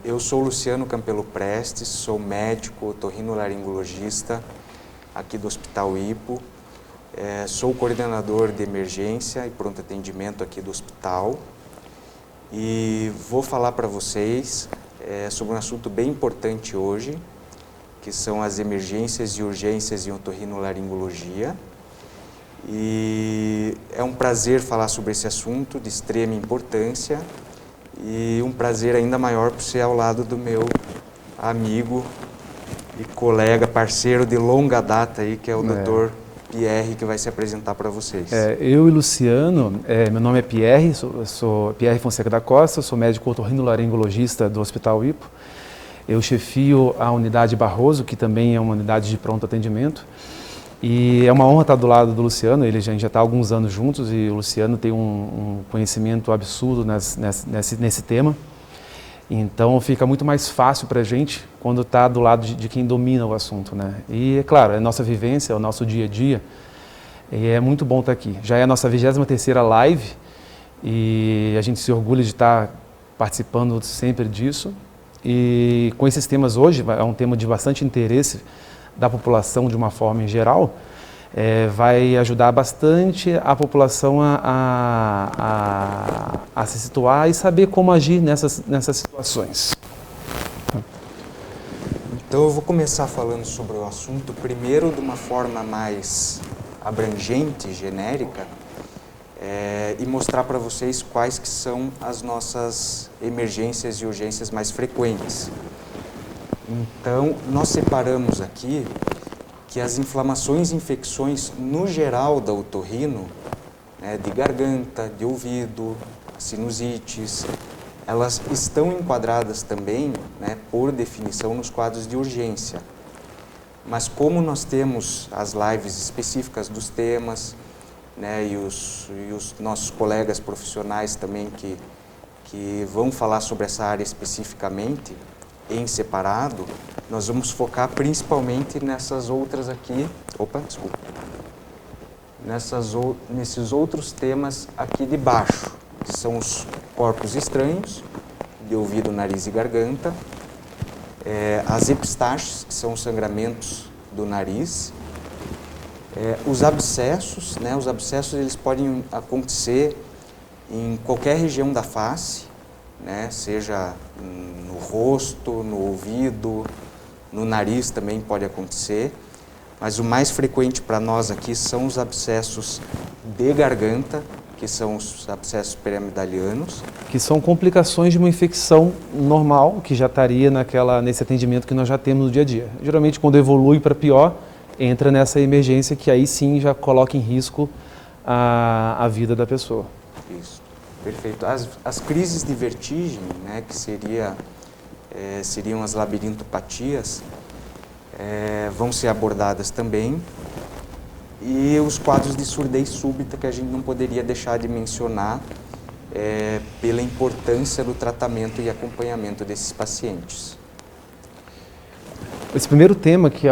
Eu sou Luciano Campelo Prestes, sou médico otorrinolaringologista aqui do Hospital Hipo. Sou coordenador de emergência e pronto atendimento aqui do hospital e vou falar para vocês sobre um assunto bem importante hoje, que são as emergências e urgências em otorrinolaringologia. E é um prazer falar sobre esse assunto de extrema importância e um prazer ainda maior por ser ao lado do meu amigo e colega, parceiro de longa data aí, que é o Dr. Pierre, que vai se apresentar para vocês. Eu e Luciano, meu nome é Pierre, sou Pierre Fonseca da Costa, sou médico otorrinolaringologista do Hospital Hipo. Eu chefio a unidade Barroso, que também é uma unidade de pronto atendimento. E é uma honra estar do lado do Luciano, a gente já está há alguns anos juntos e o Luciano tem um conhecimento absurdo nesse tema. Então fica muito mais fácil para a gente quando está do lado de quem domina o assunto, né? E é claro, é a nossa vivência, é o nosso dia a dia e é muito bom estar aqui. Já é a nossa 23ª live e a gente se orgulha de estar participando sempre disso. E com esses temas hoje, é um tema de bastante interesse da população de uma forma em geral, vai ajudar bastante a população a se situar e saber como agir nessas situações. Então eu vou começar falando sobre o assunto primeiro de uma forma mais abrangente, genérica, e mostrar para vocês quais que são as nossas emergências e urgências mais frequentes. Então, nós separamos aqui que as inflamações e infecções, no geral, da otorrino, de garganta, de ouvido, sinusites, elas estão enquadradas também, por definição, nos quadros de urgência. Mas como nós temos as lives específicas dos temas, e os nossos colegas profissionais também que vão falar sobre essa área especificamente, em separado, nós vamos focar principalmente nessas outras aqui, nesses outros temas aqui de baixo, que são os corpos estranhos, de ouvido, nariz e garganta, as epistaxes, que são os sangramentos do nariz, os abscessos, os abscessos eles podem acontecer em qualquer região da face, seja no rosto, no ouvido, no nariz também pode acontecer, mas o mais frequente para nós aqui são os abscessos de garganta, que são os abscessos piramidalianos. Que são complicações de uma infecção normal, que já estaria nesse atendimento que nós já temos no dia a dia. Geralmente, quando evolui para pior, entra nessa emergência que aí sim já coloca em risco a vida da pessoa. Isso. Perfeito. As crises de vertigem, que seriam as labirintopatias, vão ser abordadas também. E os quadros de surdez súbita, que a gente não poderia deixar de mencionar pela importância do tratamento e acompanhamento desses pacientes. Esse primeiro tema, que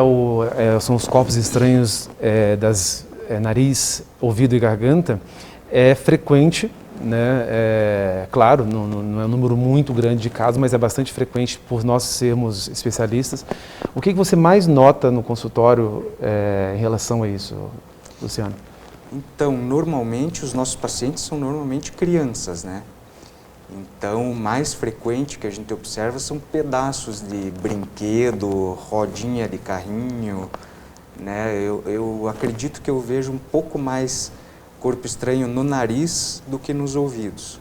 são os corpos estranhos nariz, ouvido e garganta, é frequente. Claro, não é um número muito grande de casos, mas é bastante frequente por nós sermos especialistas. O que você mais nota no consultório em relação a isso, Luciano? Então, normalmente, os nossos pacientes são normalmente crianças, Então, o mais frequente que a gente observa são pedaços de brinquedo, rodinha de carrinho, Eu acredito que eu vejo um pouco mais corpo estranho no nariz do que nos ouvidos.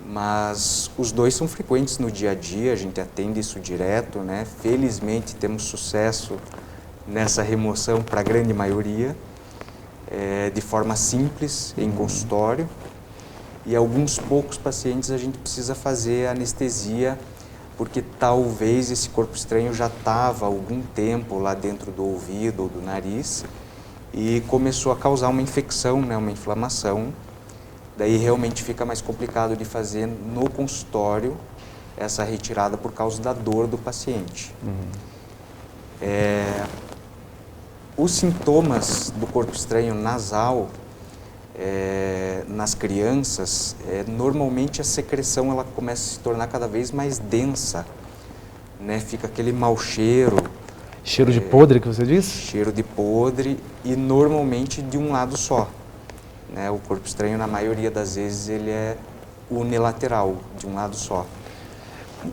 Mas os dois são frequentes no dia a dia, a gente atende isso direto, Felizmente temos sucesso nessa remoção para a grande maioria, de forma simples, em consultório. E alguns poucos pacientes a gente precisa fazer anestesia, porque talvez esse corpo estranho já estava há algum tempo lá dentro do ouvido ou do nariz, e começou a causar uma infecção, uma inflamação. Daí realmente fica mais complicado de fazer no consultório essa retirada por causa da dor do paciente. Os sintomas do corpo estranho nasal, nas crianças, normalmente a secreção ela começa a se tornar cada vez mais densa, né? Fica aquele mau cheiro. Cheiro de podre que você disse? Cheiro de podre e normalmente de um lado só, né? O corpo estranho, na maioria das vezes, ele é unilateral, de um lado só.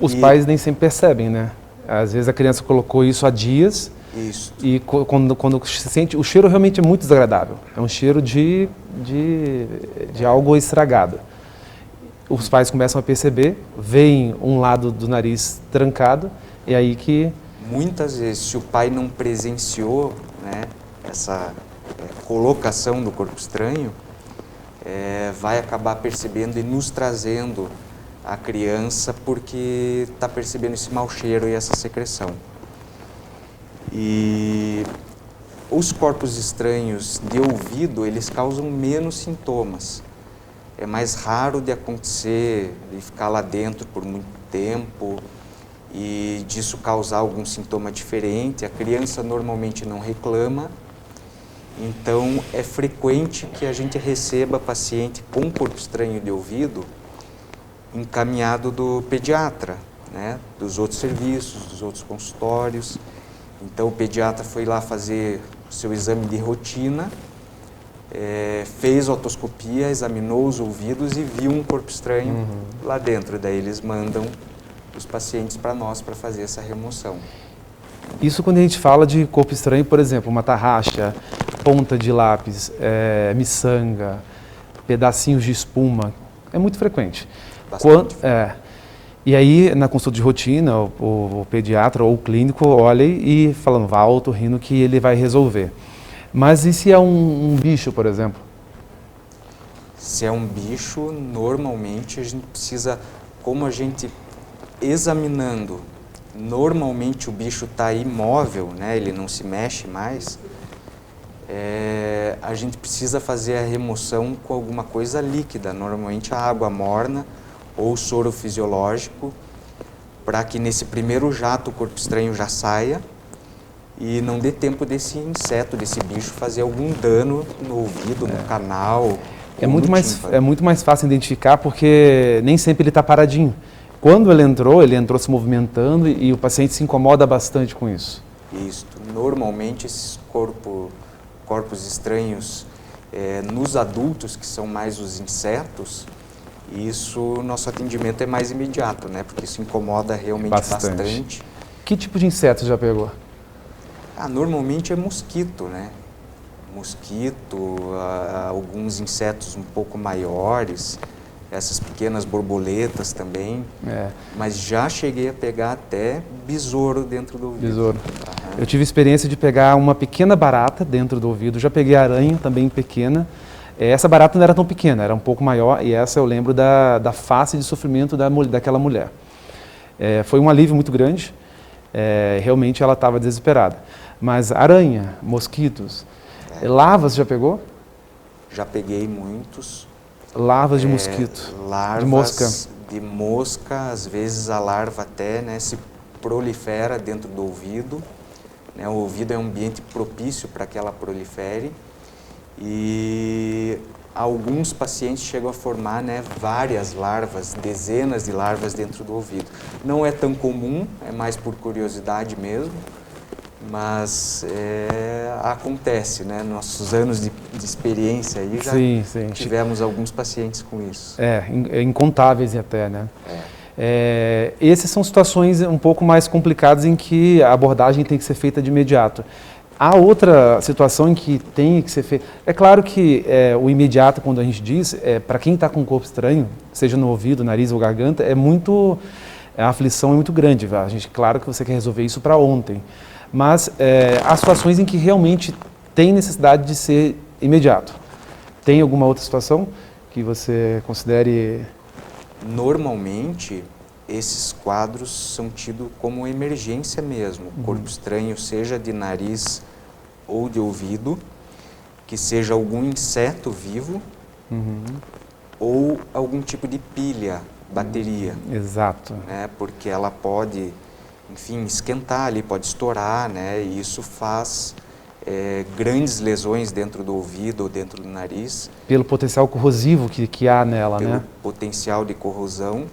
Os pais nem sempre percebem, né? Às vezes a criança colocou isso há dias. Isso. E quando se sente, o cheiro realmente é muito desagradável. É um cheiro de algo estragado. Os pais começam a perceber, veem um lado do nariz trancado, e aí que... Muitas vezes, se o pai não presenciou, né, essa colocação do corpo estranho, vai acabar percebendo e nos trazendo a criança porque está percebendo esse mau cheiro e essa secreção. E os corpos estranhos de ouvido, eles causam menos sintomas. É mais raro de acontecer, de ficar lá dentro por muito tempo e disso causar algum sintoma diferente. A criança normalmente não reclama, então é frequente que a gente receba paciente com corpo estranho de ouvido encaminhado do pediatra, né, dos outros serviços, dos outros consultórios. Então o pediatra foi lá fazer o seu exame de rotina, fez a otoscopia, examinou os ouvidos e viu um corpo estranho lá dentro. Daí eles mandam os pacientes para nós para fazer essa remoção. Isso quando a gente fala de corpo estranho, por exemplo, uma tarraxa, ponta de lápis, miçanga, pedacinhos de espuma, é muito frequente. E aí, na consulta de rotina, o pediatra ou o clínico olha e falando, vá ao otorrino que ele vai resolver. Mas e se é um bicho, por exemplo? Se é um bicho, normalmente a gente precisa, como a gente examinando, normalmente o bicho está imóvel, né, ele não se mexe mais, a gente precisa fazer a remoção com alguma coisa líquida, normalmente a água morna ou soro fisiológico, para que nesse primeiro jato o corpo estranho já saia e não dê tempo desse inseto, desse bicho, fazer algum dano no ouvido, no canal. É muito mais fácil identificar porque nem sempre ele está paradinho. Quando ele entrou se movimentando e o paciente se incomoda bastante com isso. Isso. Normalmente esses corpos estranhos nos adultos, que são mais os insetos, nosso atendimento é mais imediato, né? Porque isso incomoda realmente bastante. Que tipo de inseto já pegou? Normalmente é mosquito, né? Mosquito, alguns insetos um pouco maiores, essas pequenas borboletas também. Mas já cheguei a pegar até besouro dentro do ouvido. Besouro. Eu tive experiência de pegar uma pequena barata dentro do ouvido, já peguei aranha também pequena. Essa barata não era tão pequena, era um pouco maior, e essa eu lembro da face de sofrimento daquela mulher. Foi um alívio muito grande, realmente ela estava desesperada. Mas aranha, mosquitos, larvas já pegou? Já peguei muitos. Larvas de mosquito, larvas de mosca. De mosca, às vezes a larva até, né, se prolifera dentro do ouvido. Né, o ouvido é um ambiente propício para que ela prolifere. E alguns pacientes chegam a formar, né, várias larvas, dezenas de larvas dentro do ouvido. Não é tão comum, é mais por curiosidade mesmo, mas acontece, né? Nossos anos de experiência aí já tivemos alguns pacientes com isso. Incontáveis até, né? Essas são situações um pouco mais complicadas em que a abordagem tem que ser feita de imediato. Há outra situação em que tem que ser feita... É claro que o imediato, quando a gente diz, para quem está com um corpo estranho, seja no ouvido, nariz ou garganta, a aflição é muito grande. Claro que você quer resolver isso para ontem. Mas há situações em que realmente tem necessidade de ser imediato. Tem alguma outra situação que você considere... Normalmente, esses quadros são tidos como emergência mesmo. Corpo estranho, seja de nariz ou de ouvido, que seja algum inseto vivo ou algum tipo de pilha, bateria. Exato. Né? Porque ela pode, enfim, esquentar ali, pode estourar, né? E isso faz grandes lesões dentro do ouvido ou dentro do nariz. Pelo potencial corrosivo que há nela, pelo né? potencial de corrosão.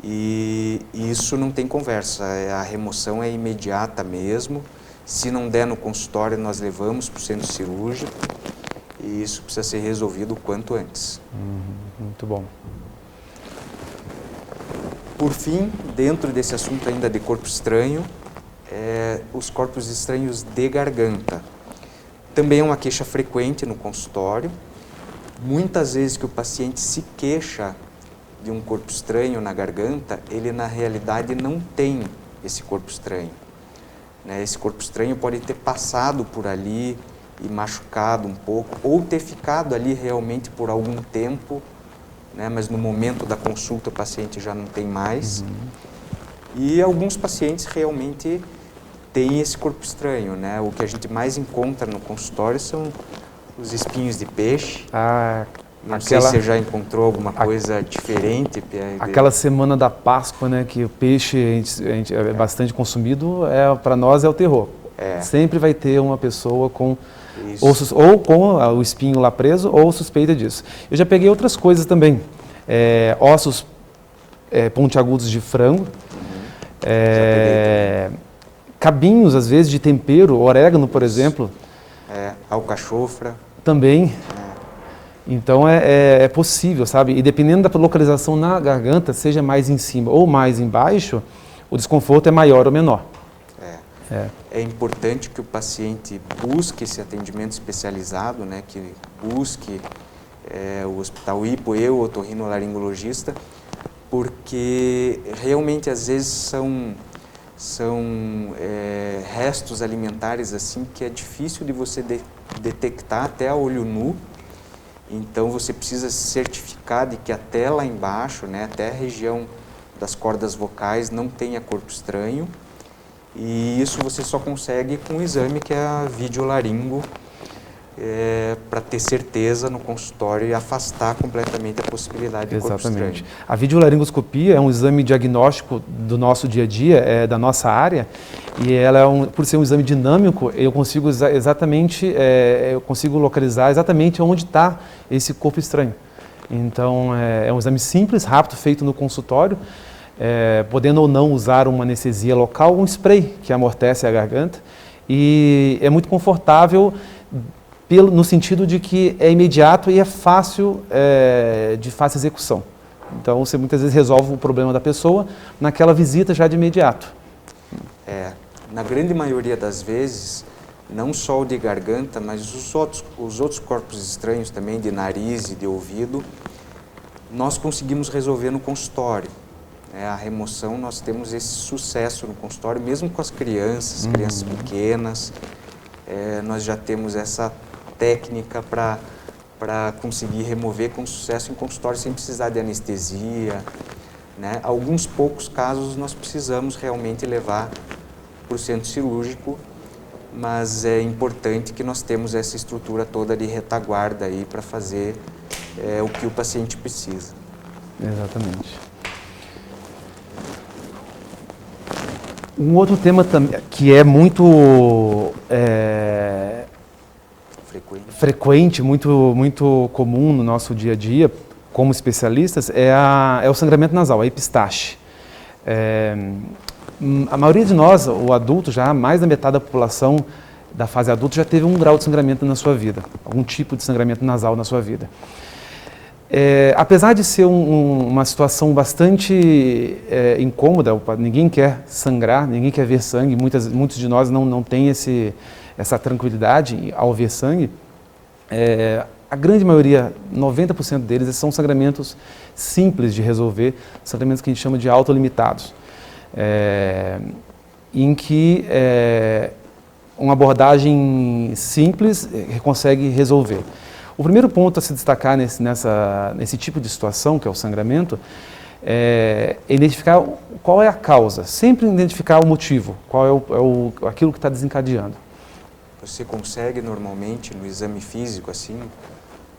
E isso não tem conversa, a remoção é imediata mesmo. Se não der no consultório, nós levamos para o centro cirúrgico e isso precisa ser resolvido o quanto antes. Muito bom. Por fim, dentro desse assunto ainda de corpo estranho, os corpos estranhos de garganta. Também é uma queixa frequente no consultório. Muitas vezes que o paciente se queixa de um corpo estranho na garganta, ele na realidade não tem esse corpo estranho. Esse corpo estranho pode ter passado por ali e machucado um pouco, ou ter ficado ali realmente por algum tempo, mas no momento da consulta o paciente já não tem mais. E alguns pacientes realmente têm esse corpo estranho. O que a gente mais encontra no consultório são os espinhos de peixe. Não sei se você já encontrou alguma coisa diferente, Pierre. Aquela semana da Páscoa, que o peixe é bastante consumido, para nós é o terror. Sempre vai ter uma pessoa com ou com o espinho lá preso ou suspeita disso. Eu já peguei outras coisas também, ossos pontiagudos de frango, cabinhos às vezes de tempero, orégano, por exemplo. Alcachofra. Também. Então é possível, sabe? E dependendo da localização na garganta, seja mais em cima ou mais embaixo, o desconforto é maior ou menor. É importante que o paciente busque esse atendimento especializado, que busque o Hospital Hipo e o otorrinolaringologista, porque realmente às vezes são restos alimentares assim que é difícil de você detectar até a olho nu. Então você precisa se certificar de que até lá embaixo, até a região das cordas vocais não tenha corpo estranho. E isso você só consegue com o exame que é a videolaringo, para ter certeza no consultório e afastar completamente a possibilidade de corpo estranho. A videolaringoscopia é um exame diagnóstico do nosso dia a dia, da nossa área, e ela por ser um exame dinâmico, eu consigo eu consigo localizar exatamente onde está esse corpo estranho. Então é um exame simples, rápido, feito no consultório, podendo ou não usar uma anestesia local, um spray que amortece a garganta, e é muito confortável no sentido de que é imediato e é fácil, de fácil execução. Então você muitas vezes resolve o problema da pessoa naquela visita já de imediato. Na grande maioria das vezes, não só o de garganta, mas os outros corpos estranhos também, de nariz e de ouvido, nós conseguimos resolver no consultório. A remoção, nós temos esse sucesso no consultório, mesmo com as crianças pequenas, nós já temos essa técnica para conseguir remover com sucesso em consultório sem precisar de anestesia. Alguns poucos casos nós precisamos realmente levar para o centro cirúrgico, mas é importante que nós temos essa estrutura toda de retaguarda aí para fazer o que o paciente precisa. Exatamente. Um outro tema que é muito frequente, muito comum no nosso dia a dia, como especialistas, é o sangramento nasal, a epistaxe. A maioria de nós, o adulto, já mais da metade da população da fase adulta já teve um grau de sangramento na sua vida, algum tipo de sangramento nasal na sua vida. Apesar de ser uma situação bastante incômoda, ninguém quer sangrar, ninguém quer ver sangue, muitos de nós não têm essa tranquilidade ao ver sangue, a grande maioria, 90% deles, são sangramentos simples de resolver, sangramentos que a gente chama de autolimitados, em que uma abordagem simples consegue resolver. O primeiro ponto a se destacar nesse tipo de situação, que é o sangramento, é identificar qual é a causa, sempre identificar o motivo, qual é aquilo que está desencadeando. Você consegue normalmente no exame físico, assim,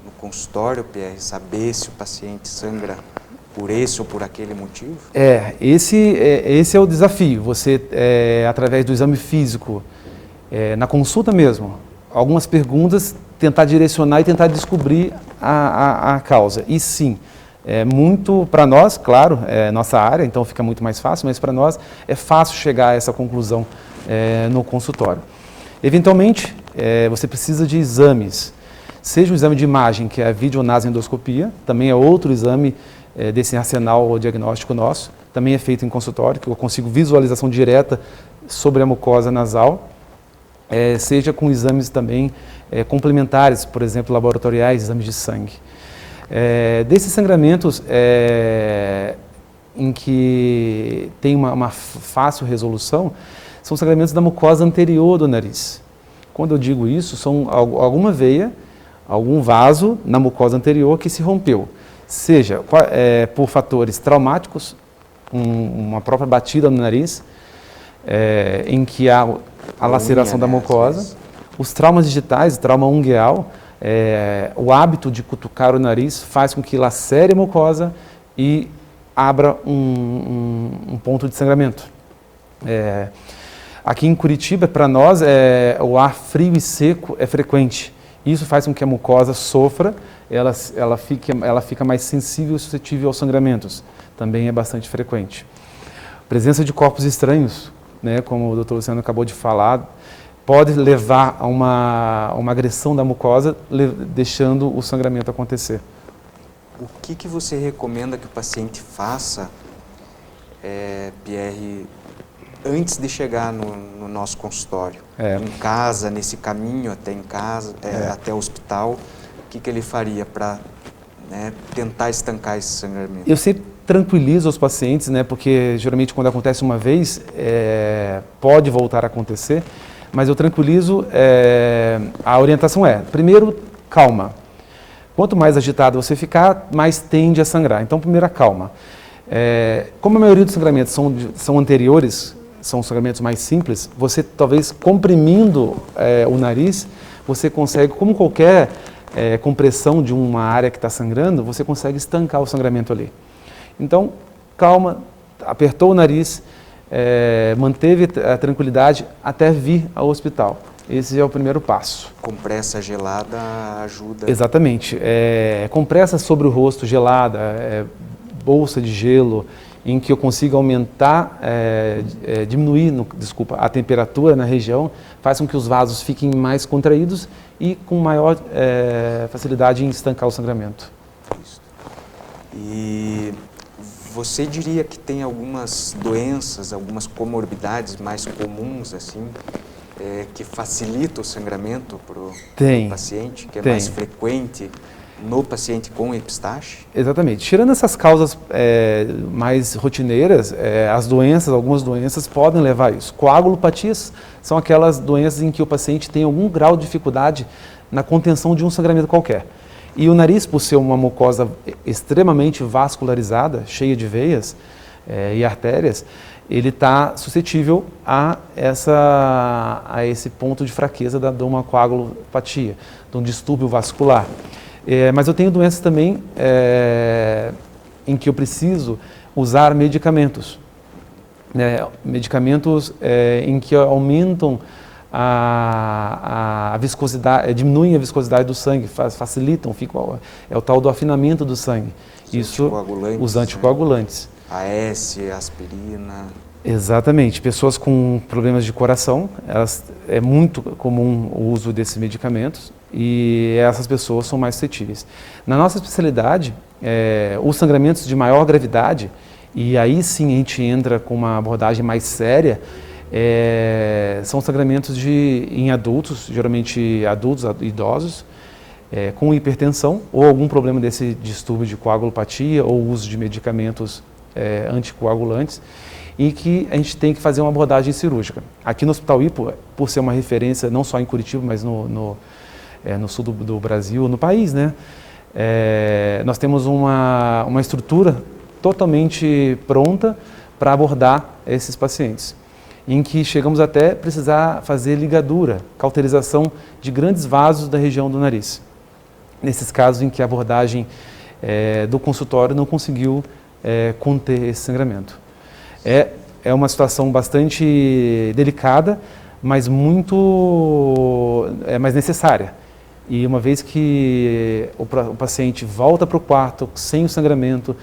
no consultório, Pierre, saber se o paciente sangra por esse ou por aquele motivo? Esse é o desafio. Você, através do exame físico, na consulta mesmo, algumas perguntas, tentar direcionar e tentar descobrir a causa. E sim, muito para nós, claro, é nossa área, então fica muito mais fácil, mas para nós é fácil chegar a essa conclusão no consultório. Eventualmente, você precisa de exames, seja o exame de imagem, que é a videonasendoscopia, também é outro exame desse arsenal diagnóstico nosso, também é feito em consultório, que eu consigo visualização direta sobre a mucosa nasal, seja com exames também complementares, por exemplo, laboratoriais, exames de sangue. Desses sangramentos em que tem uma fácil resolução, são sangramentos da mucosa anterior do nariz. Quando eu digo isso, são alguma veia, algum vaso na mucosa anterior que se rompeu, seja por fatores traumáticos, uma própria batida no nariz, em que há a laceração da mucosa, os traumas digitais, trauma ungueal, o hábito de cutucar o nariz faz com que lacere a mucosa e abra um ponto de sangramento. Aqui em Curitiba, para nós, o ar frio e seco é frequente. Isso faz com que a mucosa sofra, ela fica mais sensível e suscetível aos sangramentos. Também é bastante frequente. Presença de corpos estranhos, né, como o Dr. Luciano acabou de falar, pode levar a uma agressão da mucosa, deixando o sangramento acontecer. O que você recomenda que o paciente faça, Pierre, antes de chegar no nosso consultório? Em casa, nesse caminho até em casa, até o hospital, o que ele faria para tentar estancar esse sangramento? Eu sempre tranquilizo os pacientes, porque geralmente quando acontece uma vez, pode voltar a acontecer, mas eu tranquilizo, a orientação primeiro, calma. Quanto mais agitado você ficar, mais tende a sangrar. Então, primeiro, a calma. Como a maioria dos sangramentos são anteriores, são sangramentos mais simples, você talvez comprimindo o nariz, você consegue, como qualquer compressão de uma área que está sangrando, você consegue estancar o sangramento ali. Então, calma, apertou o nariz, manteve a tranquilidade até vir ao hospital. Esse é o primeiro passo. Compressa gelada ajuda? Exatamente. Compressa sobre o rosto gelada, bolsa de gelo, em que eu consiga aumentar, diminuir a temperatura na região, faz com que os vasos fiquem mais contraídos e com maior facilidade em estancar o sangramento. Isso. E você diria que tem algumas doenças, algumas comorbidades mais comuns, assim, que facilitam o sangramento para o paciente, que é mais frequente no paciente com epistaxe? Exatamente. Tirando essas causas mais rotineiras, algumas doenças podem levar a isso. Coagulopatias são aquelas doenças em que o paciente tem algum grau de dificuldade na contenção de um sangramento qualquer. E o nariz, por ser uma mucosa extremamente vascularizada, cheia de veias e artérias, ele está suscetível a esse ponto de fraqueza de uma coagulopatia, de um distúrbio vascular. Mas eu tenho doenças também em que eu preciso usar medicamentos. Medicamentos em que aumentam a viscosidade, diminuem a viscosidade do sangue, facilitam, é o tal do afinamento do sangue. Os anticoagulantes. AS, aspirina. Exatamente. Pessoas com problemas de coração, é muito comum o uso desses medicamentos e essas pessoas são mais suscetíveis. Na nossa especialidade, os sangramentos de maior gravidade, e aí sim a gente entra com uma abordagem mais séria, são sangramentos em adultos, geralmente adultos, idosos, com hipertensão ou algum problema desse distúrbio de coagulopatia ou uso de medicamentos anticoagulantes, e que a gente tem que fazer uma abordagem cirúrgica. Aqui no Hospital Hipo, por ser uma referência não só em Curitiba, mas no sul do Brasil, no país, nós temos uma estrutura totalmente pronta para abordar esses pacientes, em que chegamos até precisar fazer ligadura, cauterização de grandes vasos da região do nariz. Nesses casos em que a abordagem do consultório não conseguiu conter esse sangramento. É uma situação bastante delicada, mas muito mais necessária. E uma vez que o paciente volta para o quarto sem o sangramento,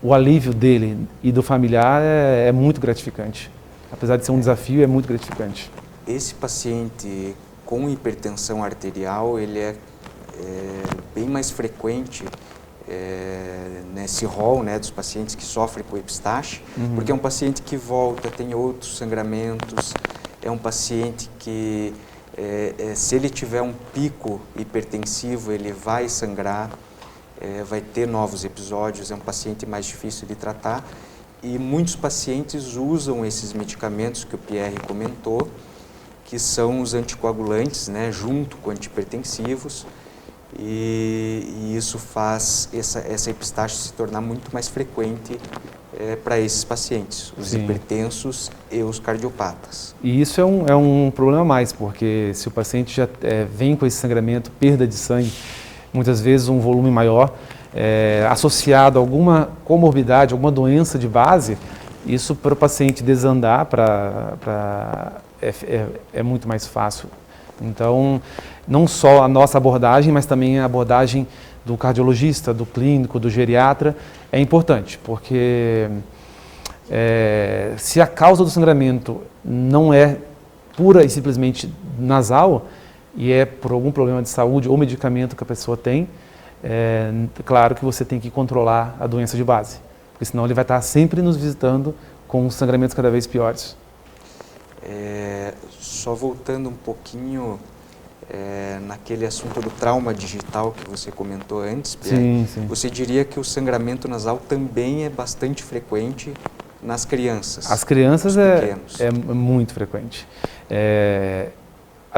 o alívio dele e do familiar é muito gratificante. Apesar de ser um desafio, é muito gratificante. Esse paciente com hipertensão arterial, ele é bem mais frequente nesse rol, né, dos pacientes que sofrem com epistaxe, porque é um paciente que volta, tem outros sangramentos, é um paciente que, se ele tiver um pico hipertensivo, ele vai sangrar, vai ter novos episódios, é um paciente mais difícil de tratar, e muitos pacientes usam esses medicamentos que o Pierre comentou, que são os anticoagulantes, né, junto com antihipertensivos, e isso faz essa epistaxe se tornar muito mais frequente para esses pacientes, os hipertensos e os cardiopatas. E isso é um problema a mais, porque se o paciente já vem com esse sangramento, perda de sangue, muitas vezes um volume maior, associado a alguma comorbidade, alguma doença de base, isso para o paciente desandar é muito mais fácil. Então, não só a nossa abordagem, mas também a abordagem do cardiologista, do clínico, do geriatra, é importante, porque se a causa do sangramento não é pura e simplesmente nasal, e é por algum problema de saúde ou medicamento que a pessoa tem, claro que você tem que controlar a doença de base, porque senão ele vai estar sempre nos visitando com sangramento cada vez piores. Só voltando um pouquinho naquele assunto do trauma digital que você comentou antes, Pierre, sim. Você diria que o sangramento nasal também é bastante frequente nas crianças? As crianças é muito frequente.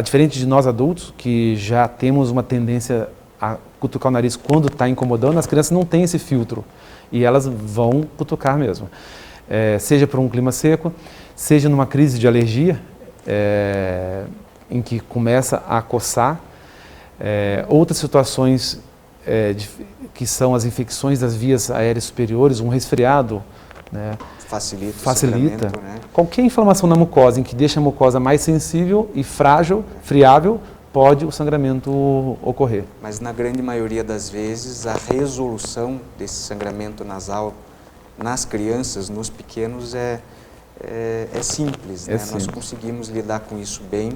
Diferente de nós adultos, que já temos uma tendência a cutucar o nariz quando está incomodando, as crianças não têm esse filtro e elas vão cutucar mesmo. Seja por um clima seco, seja numa crise de alergia, em que começa a coçar, outras situações que são as infecções das vias aéreas superiores, um resfriado, né, facilita. Né? Qualquer inflamação na mucosa em que deixa a mucosa mais sensível e frágil, friável, pode o sangramento ocorrer. Mas na grande maioria das vezes a resolução desse sangramento nasal nas crianças, nos pequenos, é simples, né? Nós conseguimos lidar com isso bem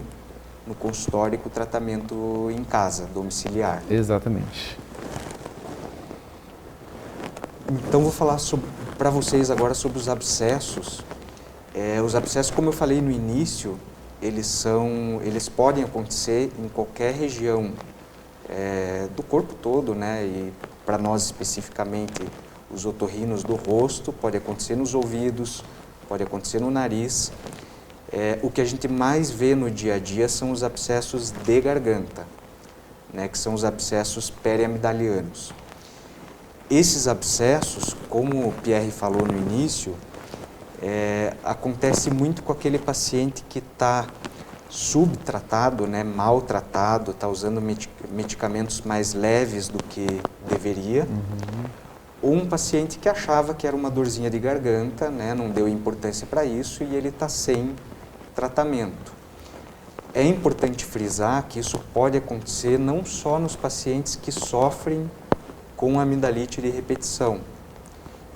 no consultório com o tratamento em casa, domiciliar. Exatamente. Então vou falar para vocês agora sobre os abscessos. Os abscessos, como eu falei no início, eles podem acontecer em qualquer região do corpo todo, né? E para nós especificamente os otorrinos do rosto, pode acontecer nos ouvidos, pode acontecer no nariz. O que a gente mais vê no dia a dia são os abscessos de garganta, né, que são os abscessos periamidalianos. Esses abscessos, como o Pierre falou no início, acontece muito com aquele paciente que está subtratado, né, maltratado, está usando medicamentos mais leves do que deveria, ou um paciente que achava que era uma dorzinha de garganta, né, não deu importância para isso e ele está sem tratamento. É importante frisar que isso pode acontecer não só nos pacientes que sofrem com amidalite de repetição.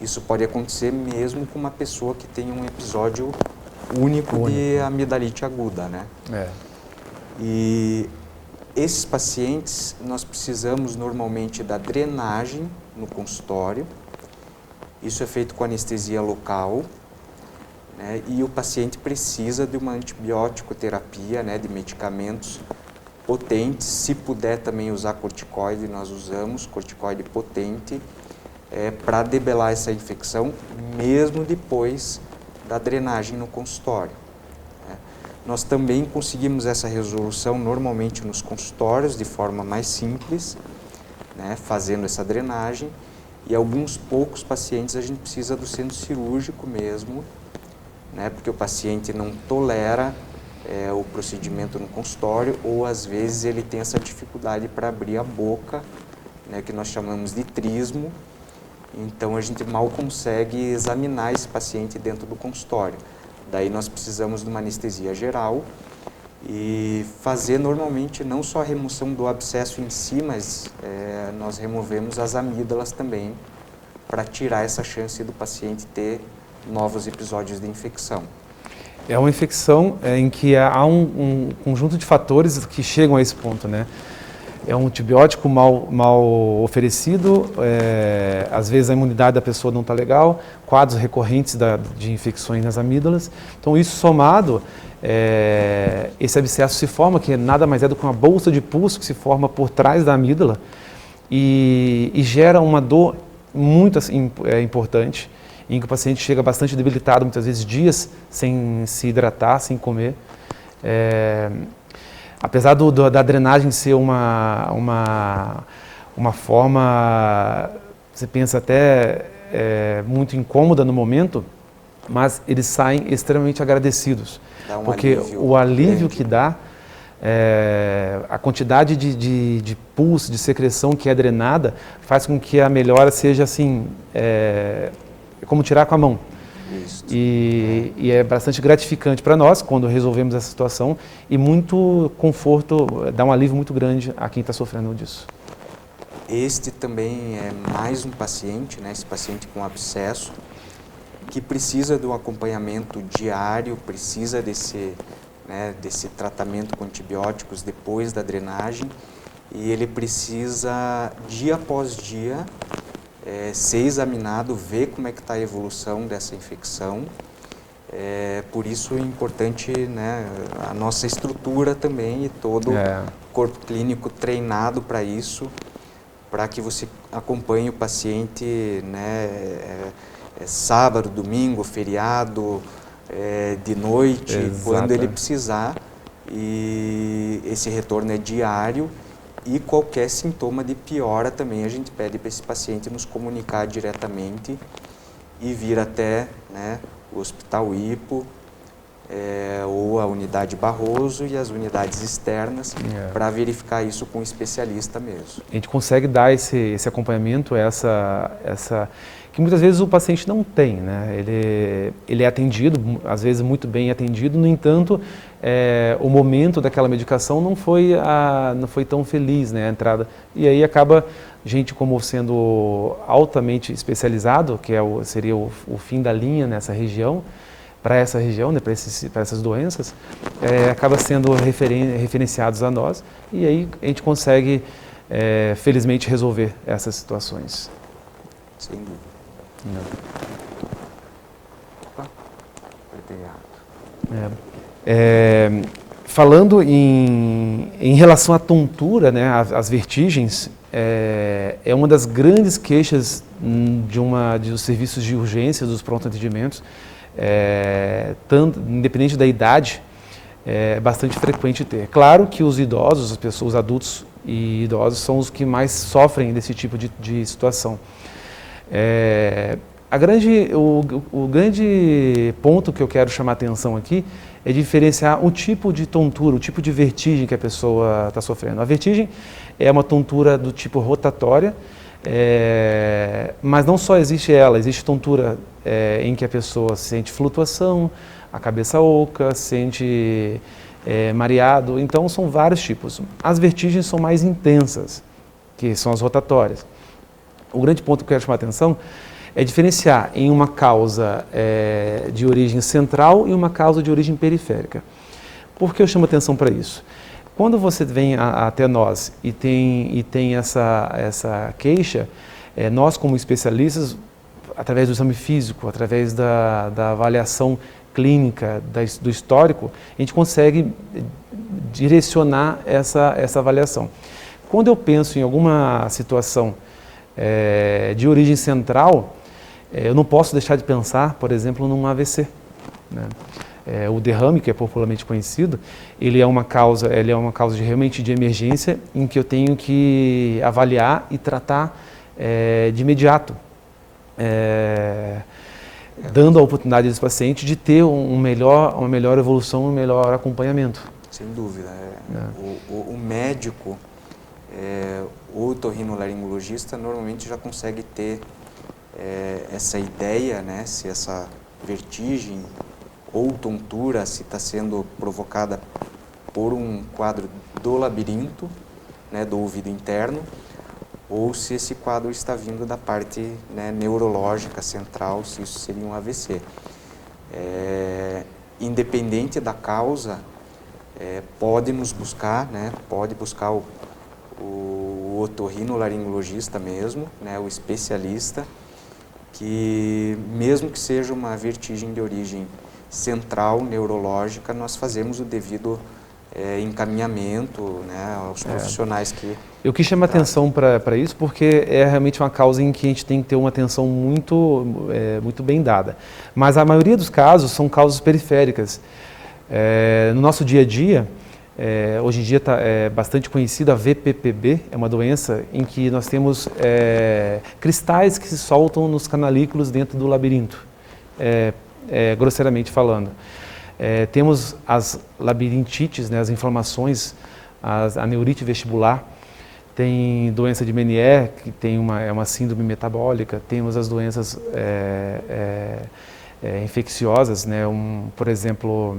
Isso pode acontecer mesmo com uma pessoa que tem um episódio único de amidalite aguda, né? E esses pacientes, nós precisamos normalmente da drenagem no consultório. Isso é feito com anestesia local, né? E o paciente precisa de uma antibiótico terapia, né, de medicamentos potentes. Se puder também usar corticoide, nós usamos corticoide potente para debelar essa infecção, mesmo depois da drenagem no consultório. Nós também conseguimos essa resolução normalmente nos consultórios de forma mais simples, né, fazendo essa drenagem, e alguns poucos pacientes a gente precisa do centro cirúrgico mesmo, né, porque o paciente não tolera o procedimento no consultório, ou às vezes ele tem essa dificuldade para abrir a boca, né, que nós chamamos de trismo. Então a gente mal consegue examinar esse paciente dentro do consultório. Daí nós precisamos de uma anestesia geral e fazer normalmente não só a remoção do abscesso em si, mas nós removemos as amígdalas também, para tirar essa chance do paciente ter novos episódios de infecção. É uma infecção em que há um conjunto de fatores que chegam a esse ponto, né? É um antibiótico mal oferecido, às vezes a imunidade da pessoa não está legal, quadros recorrentes de infecções nas amígdalas. Então isso somado, esse abscesso se forma, que nada mais é do que uma bolsa de pus que se forma por trás da amígdala e gera uma dor muito importante, em que o paciente chega bastante debilitado, muitas vezes dias sem se hidratar, sem comer. Apesar da drenagem ser uma forma, você pensa até muito incômoda no momento, mas eles saem extremamente agradecidos, porque o alívio que dá, a quantidade de pus, de secreção que é drenada, faz com que a melhora seja assim, como tirar com a mão. E é bastante gratificante para nós quando resolvemos essa situação e muito conforto, dá um alívio muito grande a quem está sofrendo disso. Este também é mais um paciente, né, esse paciente com abscesso, que precisa de um acompanhamento diário, precisa desse tratamento com antibióticos depois da drenagem, e ele precisa, dia após dia, ser examinado, ver como é que está a evolução dessa infecção. Por isso é importante, né, a nossa estrutura também e todo o corpo clínico treinado para isso, para que você acompanhe o paciente, né, sábado, domingo, feriado, de noite, quando ele precisar, e esse retorno é diário. E qualquer sintoma de piora também a gente pede para esse paciente nos comunicar diretamente e vir até, né, o Hospital Hipo, ou a unidade Barroso e as unidades externas para verificar isso com um especialista mesmo. A gente consegue dar esse acompanhamento, que muitas vezes o paciente não tem, né? Ele é atendido, às vezes muito bem atendido, no entanto, o momento daquela medicação não foi tão feliz, né, a entrada. E aí acaba gente como sendo altamente especializado, que seria o fim da linha nessa região, para essa região, né, para essas doenças, acaba sendo referenciados a nós e aí a gente consegue, felizmente, resolver essas situações. Sem dúvida. Opa, apertei errado. Falando em relação à tontura, né, às vertigens, é uma das grandes queixas dos serviços de urgência, dos pronto-atendimentos, independente da idade, é bastante frequente ter. Claro que os idosos, as pessoas adultos e idosos são os que mais sofrem desse tipo de situação. O grande ponto que eu quero chamar a atenção aqui é diferenciar o tipo de tontura, o tipo de vertigem que a pessoa está sofrendo. A vertigem é uma tontura do tipo rotatória, mas não só existe ela, existe tontura em que a pessoa sente flutuação, a cabeça oca, sente mareado, então são vários tipos. As vertigens são mais intensas, que são as rotatórias. O grande ponto que eu quero chamar a atenção é diferenciar em uma causa de origem central e uma causa de origem periférica. Por que eu chamo a atenção para isso? Quando você vem até nós e tem essa queixa, nós como especialistas, através do exame físico, através da avaliação clínica, do histórico, a gente consegue direcionar essa avaliação. Quando eu penso em alguma situação de origem central, eu não posso deixar de pensar, por exemplo, num AVC, né? O derrame, que é popularmente conhecido, ele é uma causa realmente de emergência, em que eu tenho que avaliar e tratar de imediato, dando a oportunidade desse paciente de ter uma melhor evolução, um melhor acompanhamento. Sem dúvida. O médico, o otorrinolaringologista, normalmente já consegue ter essa ideia, né, se essa vertigem ou tontura, se está sendo provocada por um quadro do labirinto, né, do ouvido interno, ou se esse quadro está vindo da parte, né, neurológica central, se isso seria um AVC. Independente da causa, pode nos buscar, né, pode buscar o otorrinolaringologista mesmo, né, o especialista, que mesmo que seja uma vertigem de origem central, neurológica, nós fazemos o devido encaminhamento, né, aos profissionais que... Eu quis chamar atenção para isso porque é realmente uma causa em que a gente tem que ter uma atenção muito bem dada. Mas a maioria dos casos são causas periféricas. No nosso dia a dia, hoje em dia está bastante conhecida a VPPB, é uma doença em que nós temos cristais que se soltam nos canalículos dentro do labirinto, grosseiramente falando. Temos as labirintites, né, as inflamações, a neurite vestibular, tem doença de Meniere, que tem uma síndrome metabólica, temos as doenças infecciosas, né, por exemplo,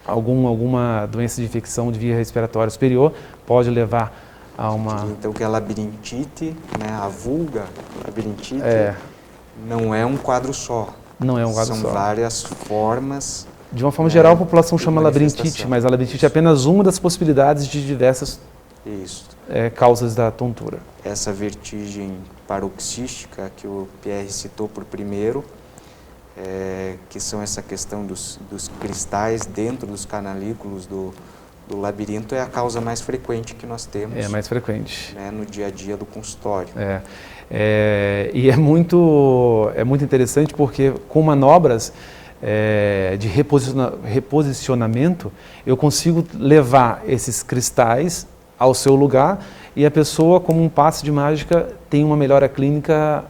alguma doença de infecção de via respiratória superior pode levar a uma... Então, que é a labirintite, né, a vulga labirintite, não é um quadro só. Não é um quadro só. São várias formas. De uma forma geral, a população chama labirintite, mas a labirintite é apenas uma das possibilidades de diversas causas da tontura. Essa vertigem paroxística que o Pierre citou por primeiro, que são essa questão dos cristais dentro dos canalículos do labirinto, é a causa mais frequente que nós temos. É mais frequente. Né, no dia a dia do consultório. E é muito interessante porque com manobras de reposicionamento, eu consigo levar esses cristais ao seu lugar e a pessoa, como um passe de mágica, tem uma melhora clínica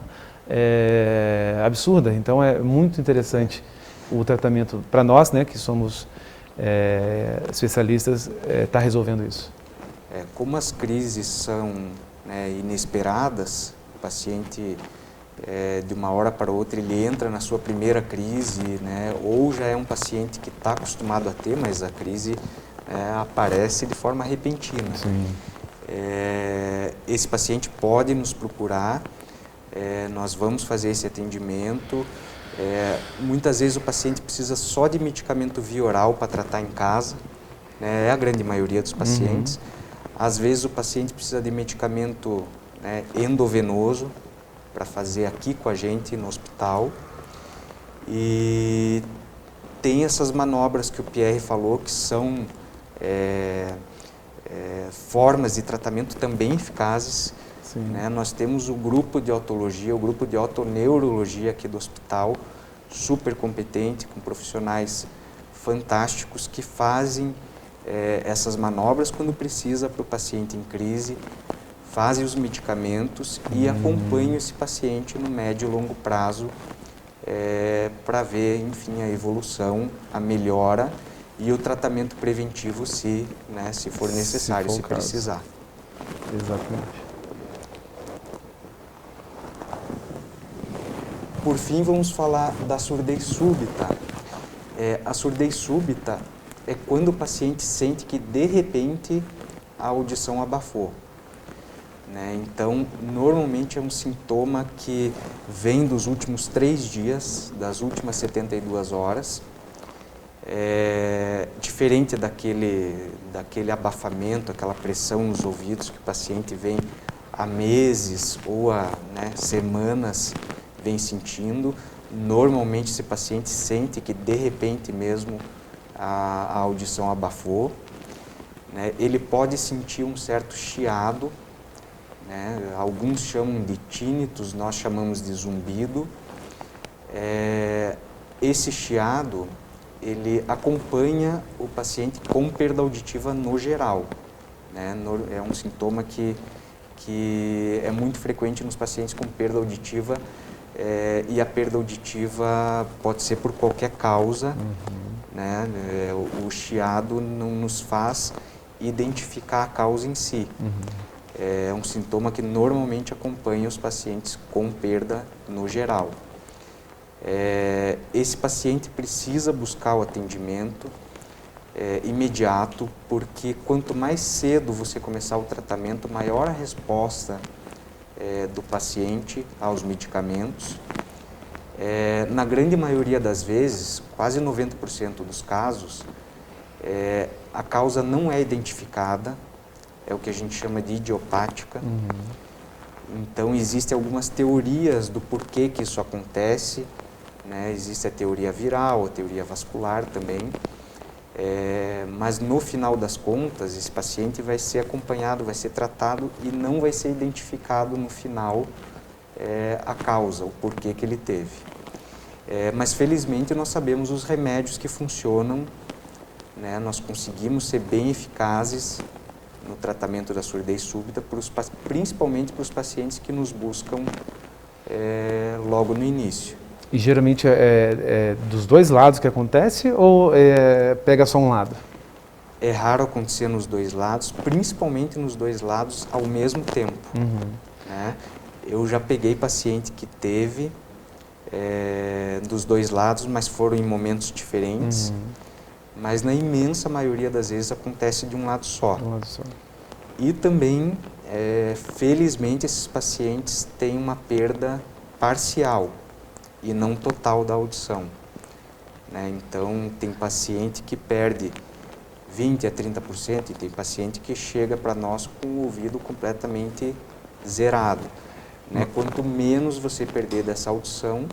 absurda. Então é muito interessante o tratamento para nós, né, que somos especialistas, tá resolvendo isso. Como as crises são, né, inesperadas, o paciente de uma hora para outra ele entra na sua primeira crise, né, ou já é um paciente que está acostumado a ter, mas a crise aparece de forma repentina. Sim. Esse paciente pode nos procurar, nós vamos fazer esse atendimento. Muitas vezes o paciente precisa só de medicamento via oral para tratar em casa, né, é a grande maioria dos pacientes. Às vezes o paciente precisa de medicamento, né, endovenoso para fazer aqui com a gente no hospital. E tem essas manobras que o Pierre falou, que são formas de tratamento também eficazes. Né? Nós temos o grupo de otologia, o grupo de otoneurologia aqui do hospital, super competente, com profissionais fantásticos que fazem essas manobras quando precisa para o paciente em crise, fazem os medicamentos e acompanham esse paciente no médio e longo prazo para ver, enfim, a evolução, a melhora e o tratamento preventivo se for necessário, se precisar. Exatamente. Por fim, vamos falar da surdez súbita. A surdez súbita é quando o paciente sente que, de repente, a audição abafou. Né? Então, normalmente é um sintoma que vem dos últimos 3 dias, das últimas 72 horas. Diferente daquele abafamento, aquela pressão nos ouvidos que o paciente vem há meses ou há semanas vem sentindo. Normalmente esse paciente sente que de repente mesmo a audição abafou. Né? Ele pode sentir um certo chiado, né? Alguns chamam de tínitos, nós chamamos de zumbido. Esse chiado, ele acompanha o paciente com perda auditiva no geral. Né? É um sintoma que é muito frequente nos pacientes com perda auditiva, e a perda auditiva pode ser por qualquer causa. Né? O chiado não nos faz identificar a causa em si. É um sintoma que normalmente acompanha os pacientes com perda no geral. Esse paciente precisa buscar o atendimento. imediato, porque quanto mais cedo você começar o tratamento, maior a resposta do paciente aos medicamentos. Na grande maioria das vezes, quase 90% dos casos, a causa não é identificada, é o que a gente chama de idiopática. Então, existem algumas teorias do porquê que isso acontece, né? Existe a teoria viral, a teoria vascular também, mas no final das contas, esse paciente vai ser acompanhado, vai ser tratado e não vai ser identificado no final a causa, o porquê que ele teve. Mas felizmente nós sabemos os remédios que funcionam, né? Nós conseguimos ser bem eficazes no tratamento da surdez súbita, principalmente para os pacientes que nos buscam logo no início. E geralmente é dos dois lados que acontece ou pega só um lado? É raro acontecer nos dois lados, principalmente nos dois lados ao mesmo tempo. Né? Eu já peguei paciente que teve dos dois lados, mas foram em momentos diferentes. Mas na imensa maioria das vezes acontece de um lado só. E também, felizmente, esses pacientes têm uma perda parcial e não total da audição. Né? Então, tem paciente que perde 20% a 30% e tem paciente que chega para nós com o ouvido completamente zerado. Né? Quanto menos você perder dessa audição,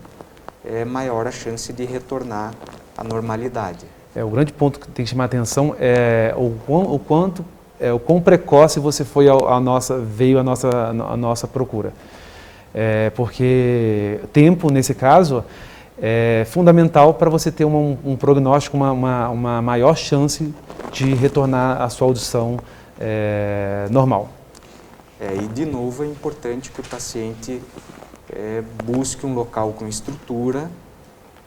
maior a chance de retornar à normalidade. O grande ponto que tem que chamar a atenção é o quão precoce você veio à nossa procura. Porque tempo, nesse caso, é fundamental para você ter um prognóstico, uma maior chance de retornar à sua audição normal. E, de novo, é importante que o paciente busque um local com estrutura.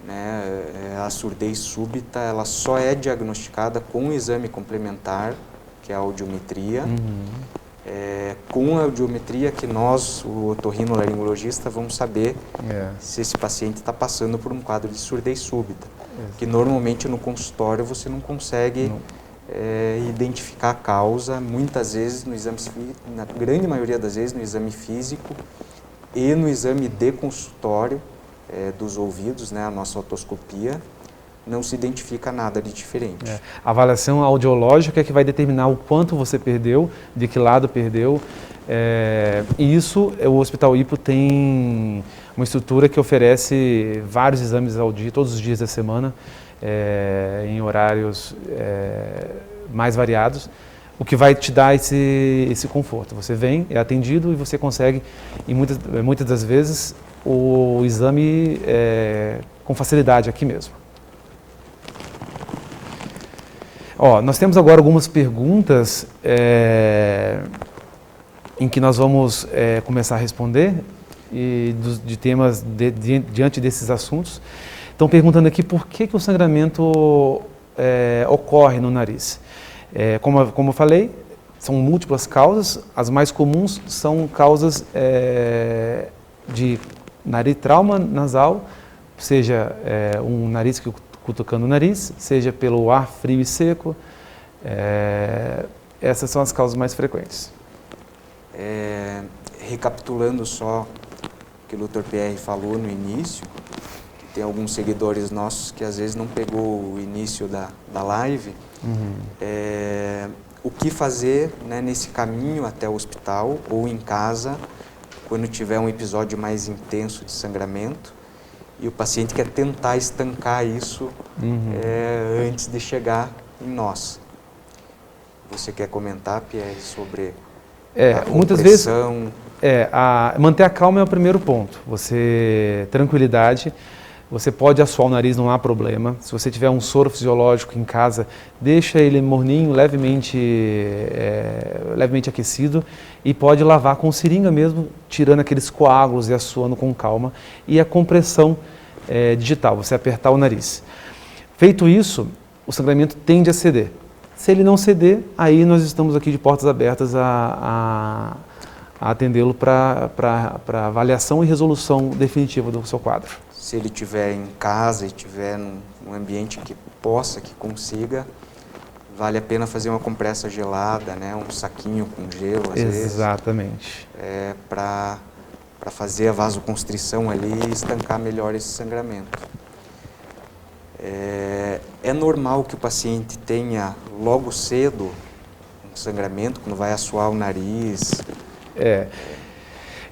Né? A surdez súbita ela só é diagnosticada com um exame complementar, que é a audiometria. Com a audiometria que nós, o otorrinolaringologista, vamos saber se esse paciente está passando por um quadro de surdez súbita. Que normalmente no consultório você não consegue identificar a causa, muitas vezes no exame, na grande maioria das vezes no exame físico e no exame de consultório dos ouvidos, né, a nossa otoscopia, não se identifica nada de diferente. A avaliação audiológica é que vai determinar o quanto você perdeu, de que lado perdeu. E isso, o Hospital Hipo tem uma estrutura que oferece vários exames ao dia, todos os dias da semana, em horários mais variados, o que vai te dar esse conforto. Você vem, é atendido e você consegue, e muitas das vezes, o exame com facilidade aqui mesmo. Nós temos agora algumas perguntas em que nós vamos começar a responder de temas diante desses assuntos. Estão perguntando aqui por que o sangramento ocorre no nariz. Como eu falei, são múltiplas causas. As mais comuns são causas de trauma nasal, seja um nariz cutucando o nariz, seja pelo ar frio e seco. Essas são as causas mais frequentes. Recapitulando só o que o Dr. Pierre falou no início, que tem alguns seguidores nossos que às vezes não pegou o início da live, o que fazer, né, nesse caminho até o hospital ou em casa, quando tiver um episódio mais intenso de sangramento, e o paciente quer tentar estancar isso antes de chegar em nós. Você quer comentar, Pierre, sobre a muitas vezes compressão? Manter a calma é o primeiro ponto. Tranquilidade. Você pode assoar o nariz, não há problema. Se você tiver um soro fisiológico em casa, deixa ele morninho, levemente aquecido, e pode lavar com seringa mesmo, tirando aqueles coágulos e assoando com calma. E a compressão digital, você apertar o nariz. Feito isso, o sangramento tende a ceder. Se ele não ceder, aí nós estamos aqui de portas abertas a atendê-lo para avaliação e resolução definitiva do seu quadro. Se ele estiver em casa e estiver num ambiente que consiga, vale a pena fazer uma compressa gelada, né? Um saquinho com gelo, às vezes. Exatamente. Para fazer a vasoconstrição ali e estancar melhor esse sangramento. É normal que o paciente tenha logo cedo um sangramento, quando vai assoar o nariz?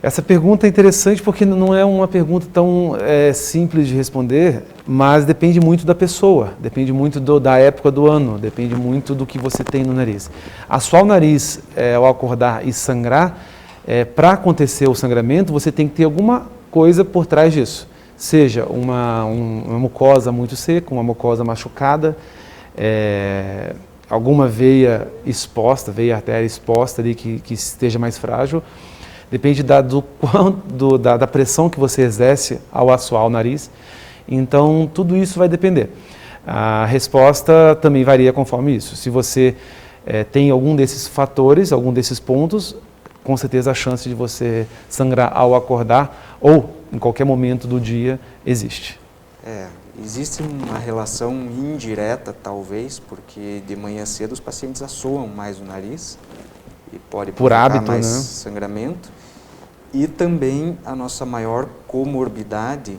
Essa pergunta é interessante porque não é uma pergunta tão simples de responder, mas depende muito da pessoa, depende muito da época do ano, depende muito do que você tem no nariz. Assoar o nariz ao acordar e sangrar, para acontecer o sangramento, você tem que ter alguma coisa por trás disso. Seja uma mucosa muito seca, uma mucosa machucada, alguma veia exposta, veia artéria exposta ali que esteja mais frágil. Depende da pressão que você exerce ao assoar o nariz. Então, tudo isso vai depender. A resposta também varia conforme isso. Se você tem algum desses fatores, algum desses pontos, com certeza a chance de você sangrar ao acordar ou em qualquer momento do dia existe. Existe uma relação indireta, talvez, porque de manhã cedo os pacientes assoam mais o nariz e pode provocar mais sangramento. E também a nossa maior comorbidade,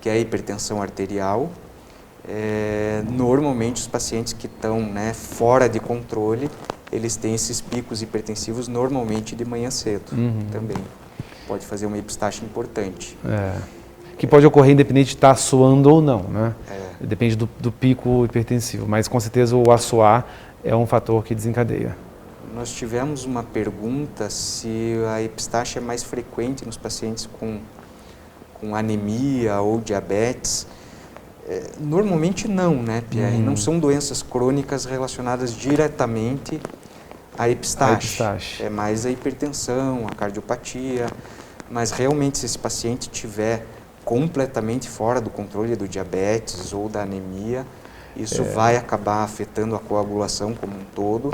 que é a hipertensão arterial. Normalmente os pacientes que estão fora de controle, eles têm esses picos hipertensivos normalmente de manhã cedo também. Pode fazer uma epistaxe importante. Que pode ocorrer independente de estar assoando ou não, né? Depende do pico hipertensivo, mas com certeza o assoar é um fator que desencadeia. Nós tivemos uma pergunta se a epistaxe é mais frequente nos pacientes com anemia ou diabetes. Normalmente não, né, Pierre? Não são doenças crônicas relacionadas diretamente à epistaxe. É mais a hipertensão, a cardiopatia. Mas realmente, se esse paciente tiver completamente fora do controle do diabetes ou da anemia, isso vai acabar afetando a coagulação como um todo.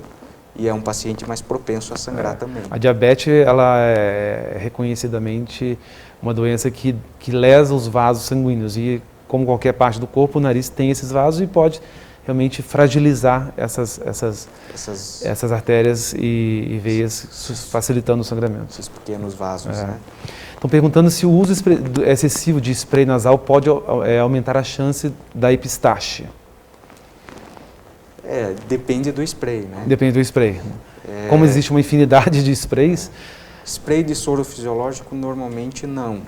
E é um paciente mais propenso a sangrar também. A diabetes, ela é reconhecidamente uma doença que lesa os vasos sanguíneos e, como qualquer parte do corpo, o nariz tem esses vasos e pode realmente fragilizar essas artérias e veias, facilitando o sangramento. Esses pequenos vasos, né? Estão perguntando se o uso excessivo de spray nasal pode aumentar a chance da epistaxe. Depende do spray, né? Depende do spray. Como existe uma infinidade de sprays... Spray de soro fisiológico normalmente não.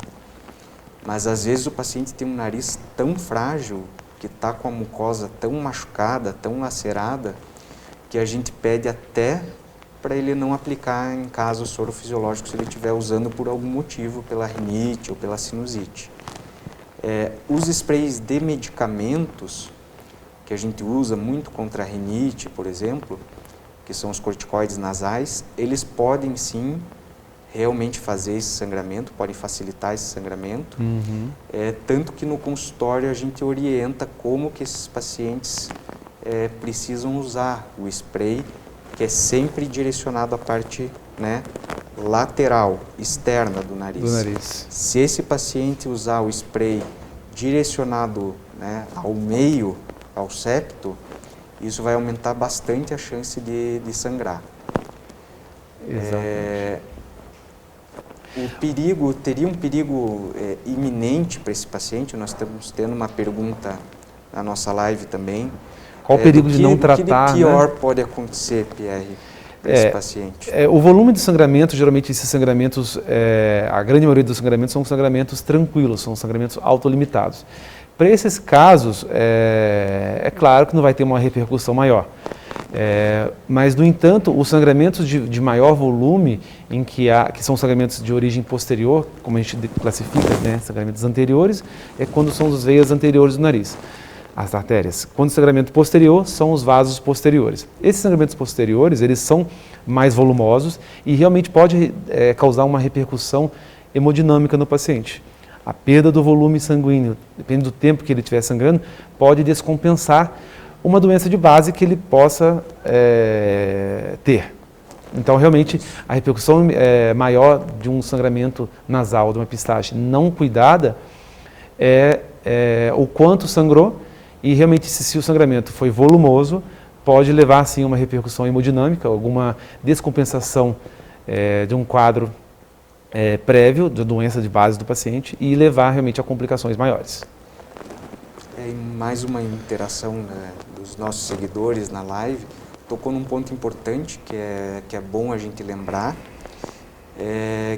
Mas às vezes o paciente tem um nariz tão frágil, que está com a mucosa tão machucada, tão lacerada, que a gente pede até para ele não aplicar em caso soro fisiológico se ele estiver usando por algum motivo, pela rinite ou pela sinusite. Os sprays de medicamentos, que a gente usa muito contra a rinite, por exemplo, que são os corticoides nasais, eles podem sim realmente fazer esse sangramento, podem facilitar esse sangramento, tanto que no consultório a gente orienta como que esses pacientes precisam usar o spray, que é sempre direcionado à parte lateral, externa do nariz. Se esse paciente usar o spray direcionado ao meio, ao septo, isso vai aumentar bastante a chance de sangrar. Teria um perigo iminente para esse paciente. Nós estamos tendo uma pergunta na nossa live também. Qual o perigo de não tratar? O que de pior pode acontecer, Pierre, para esse paciente? O volume de sangramento, geralmente esses sangramentos, a grande maioria dos sangramentos são sangramentos tranquilos, são sangramentos autolimitados. Para esses casos, é claro que não vai ter uma repercussão maior. Mas, no entanto, os sangramentos de maior volume, que são sangramentos de origem posterior, como a gente classifica, sangramentos anteriores, é quando são as veias anteriores do nariz, as artérias. Quando o sangramento posterior, são os vasos posteriores. Esses sangramentos posteriores, eles são mais volumosos e realmente pode causar uma repercussão hemodinâmica no paciente. A perda do volume sanguíneo, dependendo do tempo que ele estiver sangrando, pode descompensar uma doença de base que ele possa ter. Então, realmente, a repercussão maior de um sangramento nasal, de uma epistaxe não cuidada, é o quanto sangrou e, realmente, se o sangramento foi volumoso, pode levar sim a uma repercussão hemodinâmica, alguma descompensação de um quadro prévio de doença de base do paciente e levar realmente a complicações maiores. E mais uma interação, né, dos nossos seguidores na live, tocou num ponto importante que é bom a gente lembrar,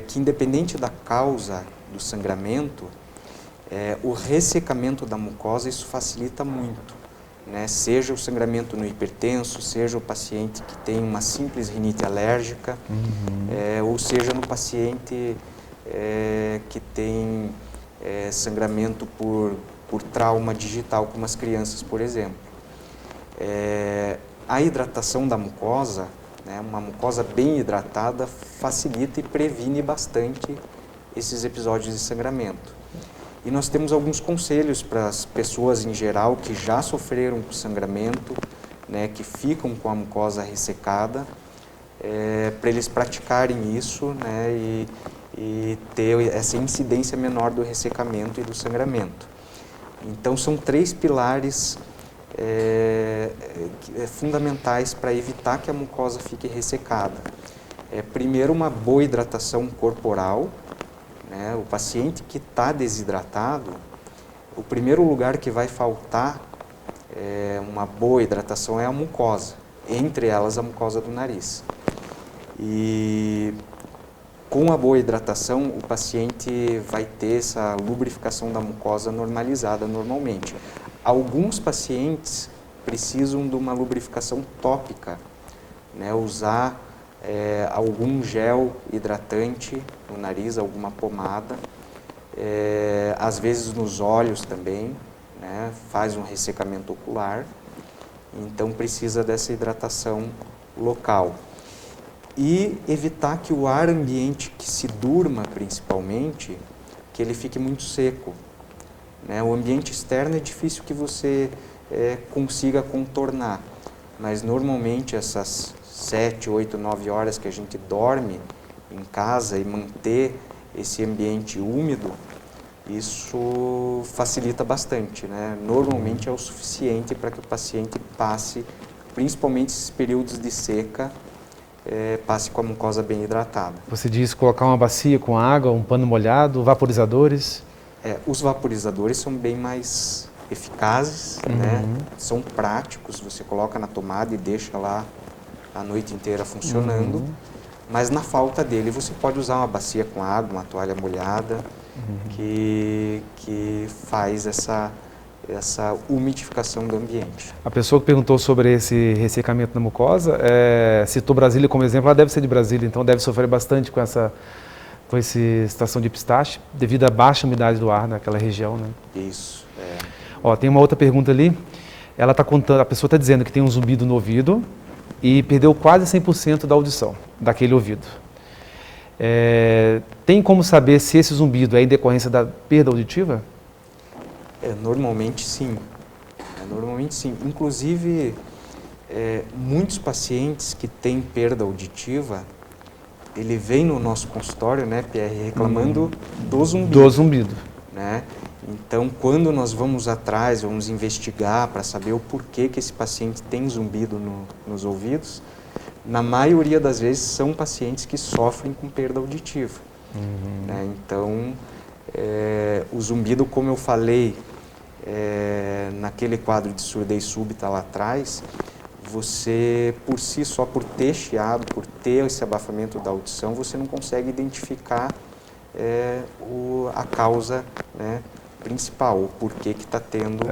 que independente da causa do sangramento, o ressecamento da mucosa, isso facilita muito, né? Seja o sangramento no hipertenso, seja o paciente que tem uma simples rinite alérgica, ou seja no paciente que tem sangramento por trauma digital, como as crianças, por exemplo. A hidratação da mucosa, né, uma mucosa bem hidratada, facilita e previne bastante esses episódios de sangramento. E nós temos alguns conselhos para as pessoas em geral que já sofreram com sangramento, né, que ficam com a mucosa ressecada, para eles praticarem isso, né, e ter essa incidência menor do ressecamento e do sangramento. Então, são 3 pilares fundamentais para evitar que a mucosa fique ressecada. Primeiro, uma boa hidratação corporal, né? O paciente que está desidratado, o primeiro lugar que vai faltar uma boa hidratação é a mucosa, entre elas a mucosa do nariz. E com a boa hidratação, o paciente vai ter essa lubrificação da mucosa normalizada normalmente. Alguns pacientes precisam de uma lubrificação tópica, né? Usar algum gel hidratante no nariz, alguma pomada, às vezes nos olhos também, né? Faz um ressecamento ocular, então precisa dessa hidratação local. E evitar que o ar ambiente que se durma, principalmente, que ele fique muito seco, né? O ambiente externo é difícil que você consiga contornar, mas normalmente essas 7, 8, 9 horas que a gente dorme em casa e manter esse ambiente úmido, isso facilita bastante, né? Normalmente é o suficiente para que o paciente passe, principalmente esses períodos de seca, passe com a mucosa bem hidratada. Você diz colocar uma bacia com água, um pano molhado, vaporizadores? Os vaporizadores são bem mais eficazes, né? São práticos, você coloca na tomada e deixa lá a noite inteira funcionando, mas na falta dele você pode usar uma bacia com água, uma toalha molhada, que faz essa umidificação do ambiente. A pessoa que perguntou sobre esse ressecamento da mucosa, citou Brasília como exemplo, ela deve ser de Brasília, então deve sofrer bastante com essa situação de epistaxe, devido à baixa umidade do ar naquela região, né? Isso. Ó, tem uma outra pergunta ali, ela está contando, a pessoa está dizendo que tem um zumbido no ouvido e perdeu quase 100% da audição daquele ouvido. Tem como saber se esse zumbido é em decorrência da perda auditiva? Normalmente sim. Normalmente sim. Inclusive, muitos pacientes que têm perda auditiva, ele vem no nosso consultório, né, Pierre, reclamando do zumbido. Do zumbido. Né? Então, quando nós vamos atrás, vamos investigar para saber o porquê que esse paciente tem zumbido nos ouvidos, na maioria das vezes são pacientes que sofrem com perda auditiva. Né? Então, o zumbido, como eu falei, naquele quadro de surdez súbita lá atrás, você, por si só, por ter chiado, por ter esse abafamento da audição, você não consegue identificar a causa, né, principal, o porquê que está tendo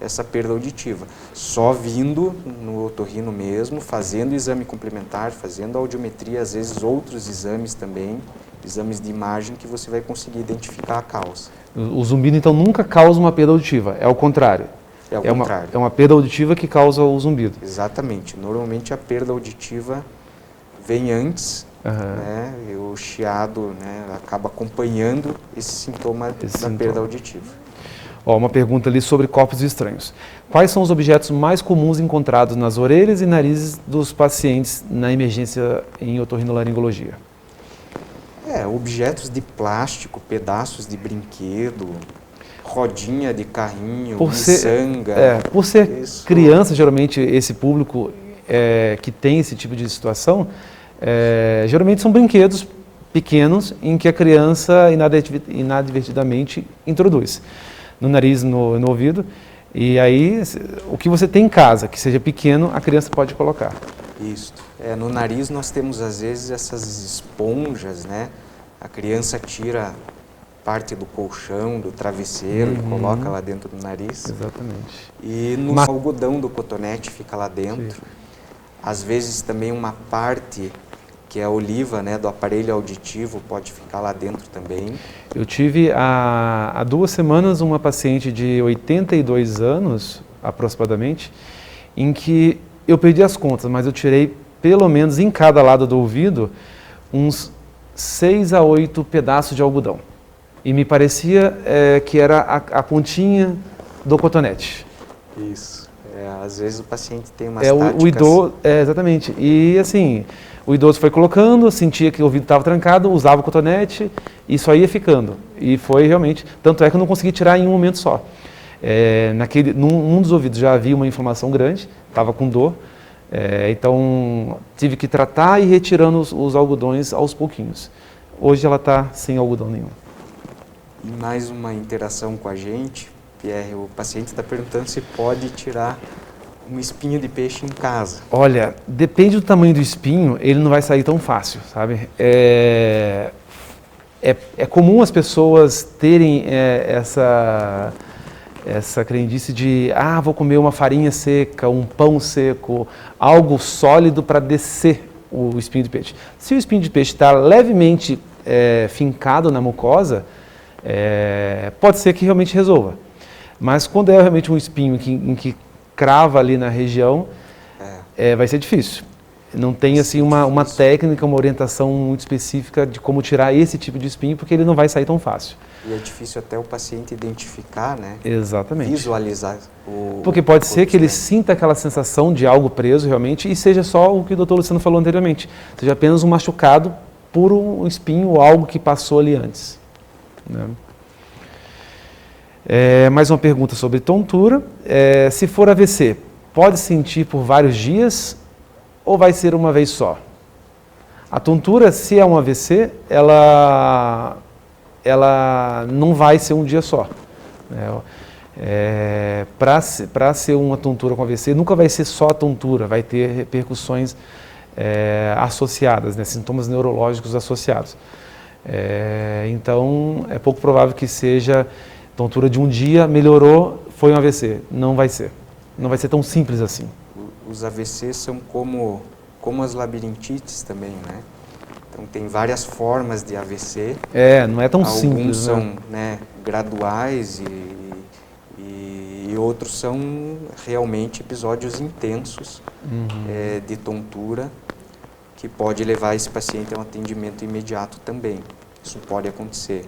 essa perda auditiva. Só vindo no otorrino mesmo, fazendo exame complementar, fazendo audiometria, às vezes outros exames também, exames de imagem, que você vai conseguir identificar a causa. O zumbido, então, nunca causa uma perda auditiva, é o contrário. É o contrário. É uma perda auditiva que causa o zumbido. Exatamente. Normalmente a perda auditiva vem antes, né, e o chiado, né, acaba acompanhando esse sintoma da perda auditiva. Ó, uma pergunta ali sobre corpos estranhos. Quais são os objetos mais comuns encontrados nas orelhas e narizes dos pacientes na emergência em otorrinolaringologia? Objetos de plástico, pedaços de brinquedo, rodinha de carrinho, por miçanga. por ser Isso. criança, geralmente esse público que tem esse tipo de situação, geralmente são brinquedos pequenos em que a criança inadvertidamente introduz no nariz, no ouvido, e aí o que você tem em casa, que seja pequeno, a criança pode colocar. Isso. No nariz nós temos às vezes essas esponjas, né? A criança tira parte do colchão, do travesseiro e coloca lá dentro do nariz. Exatamente. E no algodão do cotonete fica lá dentro. Sim. Às vezes também uma parte que é a oliva, né, do aparelho auditivo pode ficar lá dentro também. Eu tive há 2 semanas uma paciente de 82 anos, aproximadamente, em que eu perdi as contas, mas eu tirei pelo menos em cada lado do ouvido uns 6 a 8 pedaços de algodão. E me parecia que era a pontinha do cotonete. Isso. Às vezes o paciente tem umas táticas... O idoso, exatamente. E assim, o idoso foi colocando, sentia que o ouvido estava trancado, usava o cotonete e só ia ficando. E foi realmente... Tanto é que eu não consegui tirar em um momento só. Num dos ouvidos já havia uma inflamação grande, estava com dor. Então tive que tratar e ir retirando os algodões aos pouquinhos. Hoje ela está sem algodão nenhum. E mais uma interação com a gente, Pierre, o paciente está perguntando se pode tirar um espinho de peixe em casa. Olha, depende do tamanho do espinho, ele não vai sair tão fácil, sabe? É comum as pessoas terem essa crendice de, vou comer uma farinha seca, um pão seco, algo sólido para descer o espinho de peixe. Se o espinho de peixe está levemente fincado na mucosa, pode ser que realmente resolva. Mas quando é realmente um espinho em que crava ali na região, vai ser difícil. Não tem assim uma técnica, uma orientação muito específica de como tirar esse tipo de espinho, porque ele não vai sair tão fácil. E é difícil até o paciente identificar, né? Exatamente. Visualizar porque pode ser que ele sinta aquela sensação de algo preso realmente e seja só o que o Dr. Luciano falou anteriormente. Seja apenas um machucado por um espinho ou algo que passou ali antes. Né? Mais uma pergunta sobre tontura. Se for AVC, pode sentir por vários dias ou vai ser uma vez só? A tontura, se é um AVC, ela não vai ser um dia só. Para ser uma tontura com AVC, nunca vai ser só a tontura, vai ter repercussões associadas, né, sintomas neurológicos associados. Então, é pouco provável que seja tontura de um dia, melhorou, foi um AVC. Não vai ser. Não vai ser tão simples assim. Os AVCs são como as labirintites também, né? Então, tem várias formas de AVC. Não é tão simples. Alguns são graduais e outros são realmente episódios intensos de tontura que pode levar esse paciente a um atendimento imediato também. Isso pode acontecer.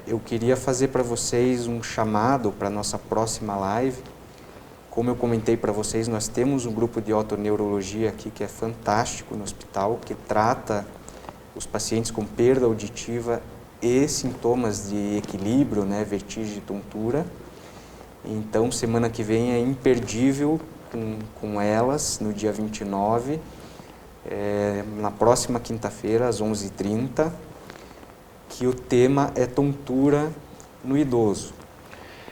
Eu queria fazer para vocês um chamado para a nossa próxima live. Como eu comentei para vocês, nós temos um grupo de otoneurologia aqui que é fantástico no hospital, que trata os pacientes com perda auditiva e sintomas de equilíbrio, né, vertigem e tontura. Então, semana que vem é imperdível com elas, no dia 29, na próxima quinta-feira, às 11h30, que o tema é tontura no idoso.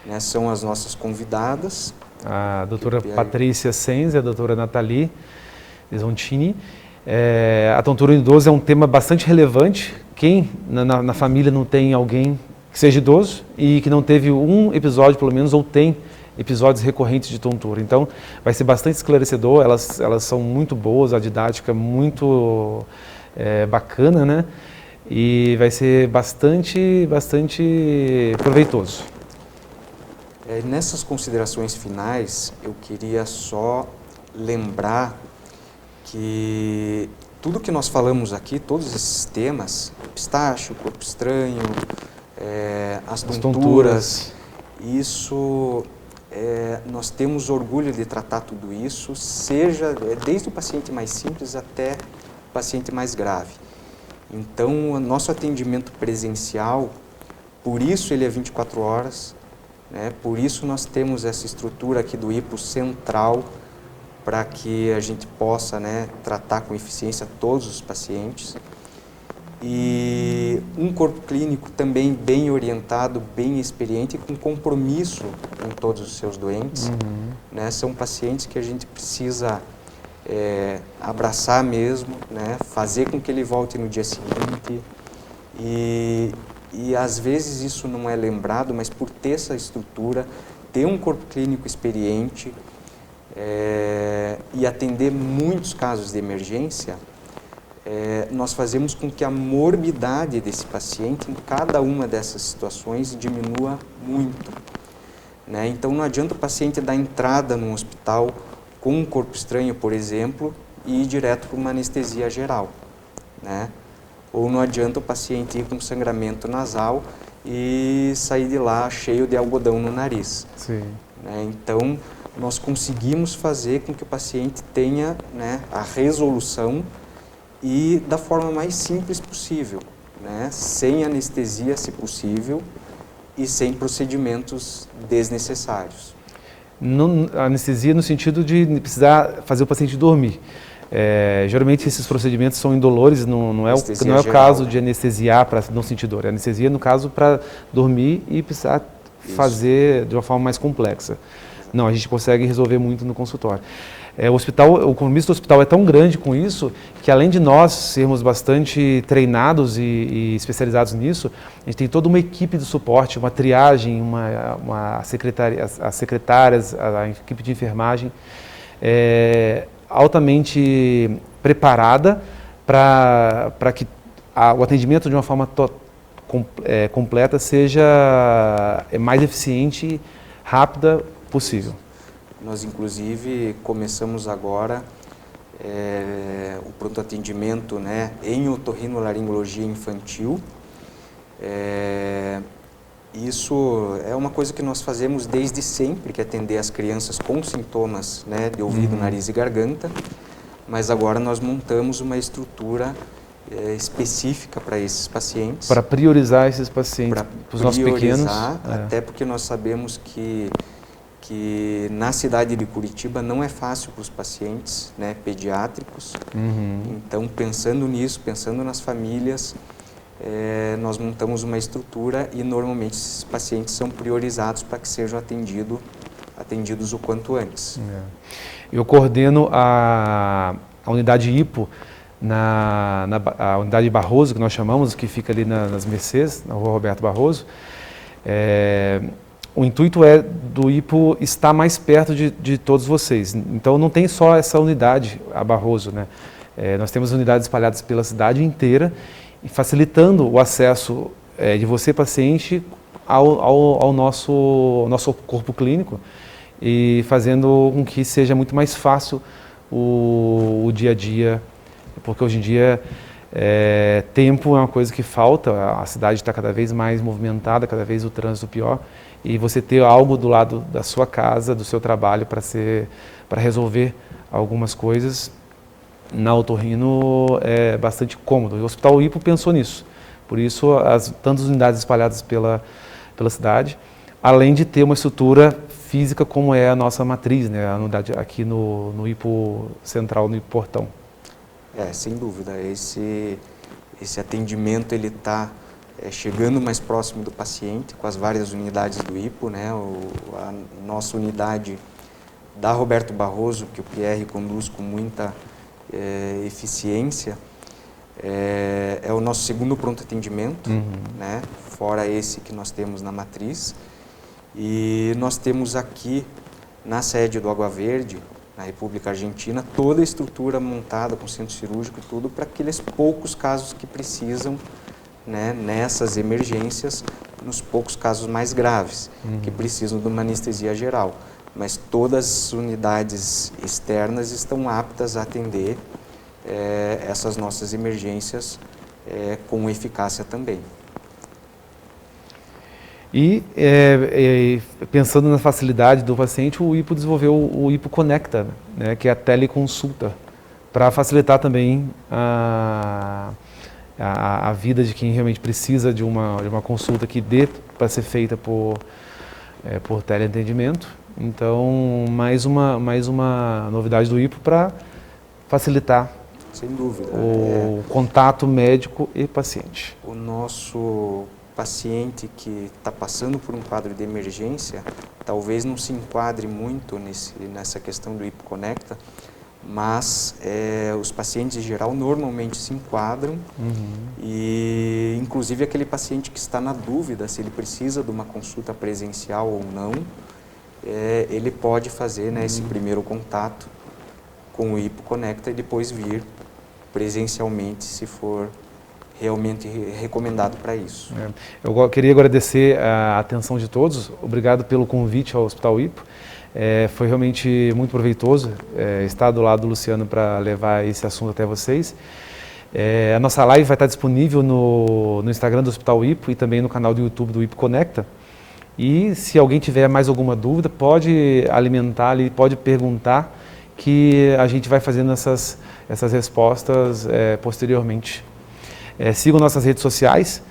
Né, são as nossas convidadas. A doutora Patrícia Senz e a doutora Nathalie Zontini. A tontura no idoso é um tema bastante relevante. Quem na família não tem alguém que seja idoso e que não teve um episódio, pelo menos, ou tem episódios recorrentes de tontura. Então, vai ser bastante esclarecedor, elas são muito boas, a didática muito bacana, né? E vai ser bastante proveitoso. Nessas considerações finais, eu queria só lembrar que tudo que nós falamos aqui, todos esses temas, pistache, corpo estranho, as tonturas, isso, nós temos orgulho de tratar tudo isso, seja desde o paciente mais simples até o paciente mais grave. Então, o nosso atendimento presencial Por isso ele é 24 horas, né? Por isso nós temos essa estrutura aqui do hipo central, para que a gente possa, né, tratar com eficiência todos os pacientes. E um corpo clínico também bem orientado, bem experiente e com compromisso com todos os seus doentes. Né? São pacientes que a gente precisa abraçar mesmo, né? Fazer com que ele volte no dia seguinte. E às vezes isso não é lembrado, mas por ter essa estrutura, ter um corpo clínico experiente e atender muitos casos de emergência, nós fazemos com que a morbidade desse paciente em cada uma dessas situações diminua muito. Né? Então não adianta o paciente dar entrada num hospital com um corpo estranho, por exemplo, e ir direto para uma anestesia geral. Né? Ou não adianta o paciente ir com sangramento nasal e sair de lá cheio de algodão no nariz. Sim. Né? Então nós conseguimos fazer com que o paciente tenha, né, a resolução e da forma mais simples possível, né? Sem anestesia, se possível, e sem procedimentos desnecessários. Anestesia no sentido de precisar fazer o paciente dormir. Geralmente esses procedimentos são indolores, não é o caso de anestesiar para não sentir dor. A anestesia, no caso, para dormir e precisar fazer de uma forma mais complexa. Não, a gente consegue resolver muito no consultório. O compromisso do hospital é tão grande com isso que, além de nós sermos bastante treinados e especializados nisso, a gente tem toda uma equipe de suporte, uma triagem, as secretárias, a equipe de enfermagem, altamente preparada para que o atendimento de uma forma completa seja mais eficiente e rápida possível. Nós, inclusive, começamos agora o pronto atendimento, né, em otorrinolaringologia infantil. Isso é uma coisa que nós fazemos desde sempre, que é atender as crianças com sintomas, né, de ouvido, nariz e garganta, mas agora nós montamos uma estrutura específica para esses pacientes. Para priorizar esses pacientes, para os nossos pequenos. Até porque nós sabemos que na cidade de Curitiba não é fácil para os pacientes, né, pediátricos. Então, pensando nisso, pensando nas famílias, nós montamos uma estrutura e normalmente esses pacientes são priorizados para que sejam atendidos o quanto antes. Eu coordeno a unidade hipo, a unidade Barroso, que nós chamamos, que fica ali nas Mercês, na rua Roberto Barroso. O intuito é do hipo estar mais perto de todos vocês. Então não tem só essa unidade, a Barroso, né? Nós temos unidades espalhadas pela cidade inteira, facilitando o acesso de você, paciente, ao nosso corpo clínico e fazendo com que seja muito mais fácil o dia a dia, porque hoje em dia tempo é uma coisa que falta, a cidade está cada vez mais movimentada, cada vez o trânsito pior, e você ter algo do lado da sua casa, do seu trabalho, para resolver algumas coisas, na otorrino é bastante cômodo. O Hospital Hipo pensou nisso, por isso tantas unidades espalhadas pela cidade, além de ter uma estrutura física como é a nossa matriz, né, a unidade aqui no Hipo Central, no Hipo Portão. Sem dúvida, esse atendimento ele está chegando mais próximo do paciente com as várias unidades do hipo, né? A nossa unidade da Roberto Barroso, que o Pierre conduz com muita eficiência, é o nosso segundo pronto atendimento, né? Fora esse que nós temos na matriz. E nós temos aqui na sede do Água Verde, na República Argentina, toda a estrutura montada com centro cirúrgico e tudo para aqueles poucos casos que precisam, né, nessas emergências, nos poucos casos mais graves, que precisam de uma anestesia geral. Mas todas as unidades externas estão aptas a atender essas nossas emergências com eficácia também. E pensando na facilidade do paciente, o Hipo desenvolveu o Hipo Conecta, né, que é a teleconsulta, para facilitar também a a vida de quem realmente precisa de uma consulta que dê para ser feita por teleatendimento. Então, mais uma novidade do IPO para facilitar, sem dúvida, o contato médico e paciente. O nosso paciente que está passando por um quadro de emergência, talvez não se enquadre muito nessa questão do IPO Conecta, mas os pacientes em geral normalmente se enquadram e inclusive aquele paciente que está na dúvida se ele precisa de uma consulta presencial ou não, ele pode fazer, né, esse primeiro contato com o IPO Conecta e depois vir presencialmente se for realmente recomendado para isso. Eu queria agradecer a atenção de todos, obrigado pelo convite ao Hospital IPO. Foi realmente muito proveitoso estar do lado do Luciano para levar esse assunto até vocês. A nossa live vai estar disponível no Instagram do Hospital IPO e também no canal do YouTube do IPO Conecta. E se alguém tiver mais alguma dúvida, pode alimentar ali, pode perguntar, que a gente vai fazendo essas respostas posteriormente. Sigam nossas redes sociais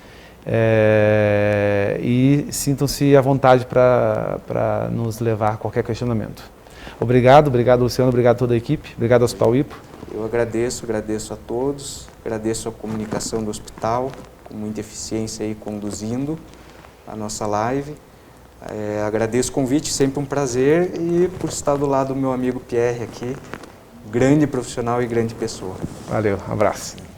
e sintam-se à vontade para nos levar a qualquer questionamento. Obrigado Luciano, obrigado a toda a equipe, obrigado ao Hospital IPO. Eu agradeço a todos, agradeço a comunicação do hospital, com muita eficiência aí conduzindo a nossa live. Agradeço o convite, sempre um prazer, e por estar do lado do meu amigo Pierre aqui, grande profissional e grande pessoa. Valeu, abraço.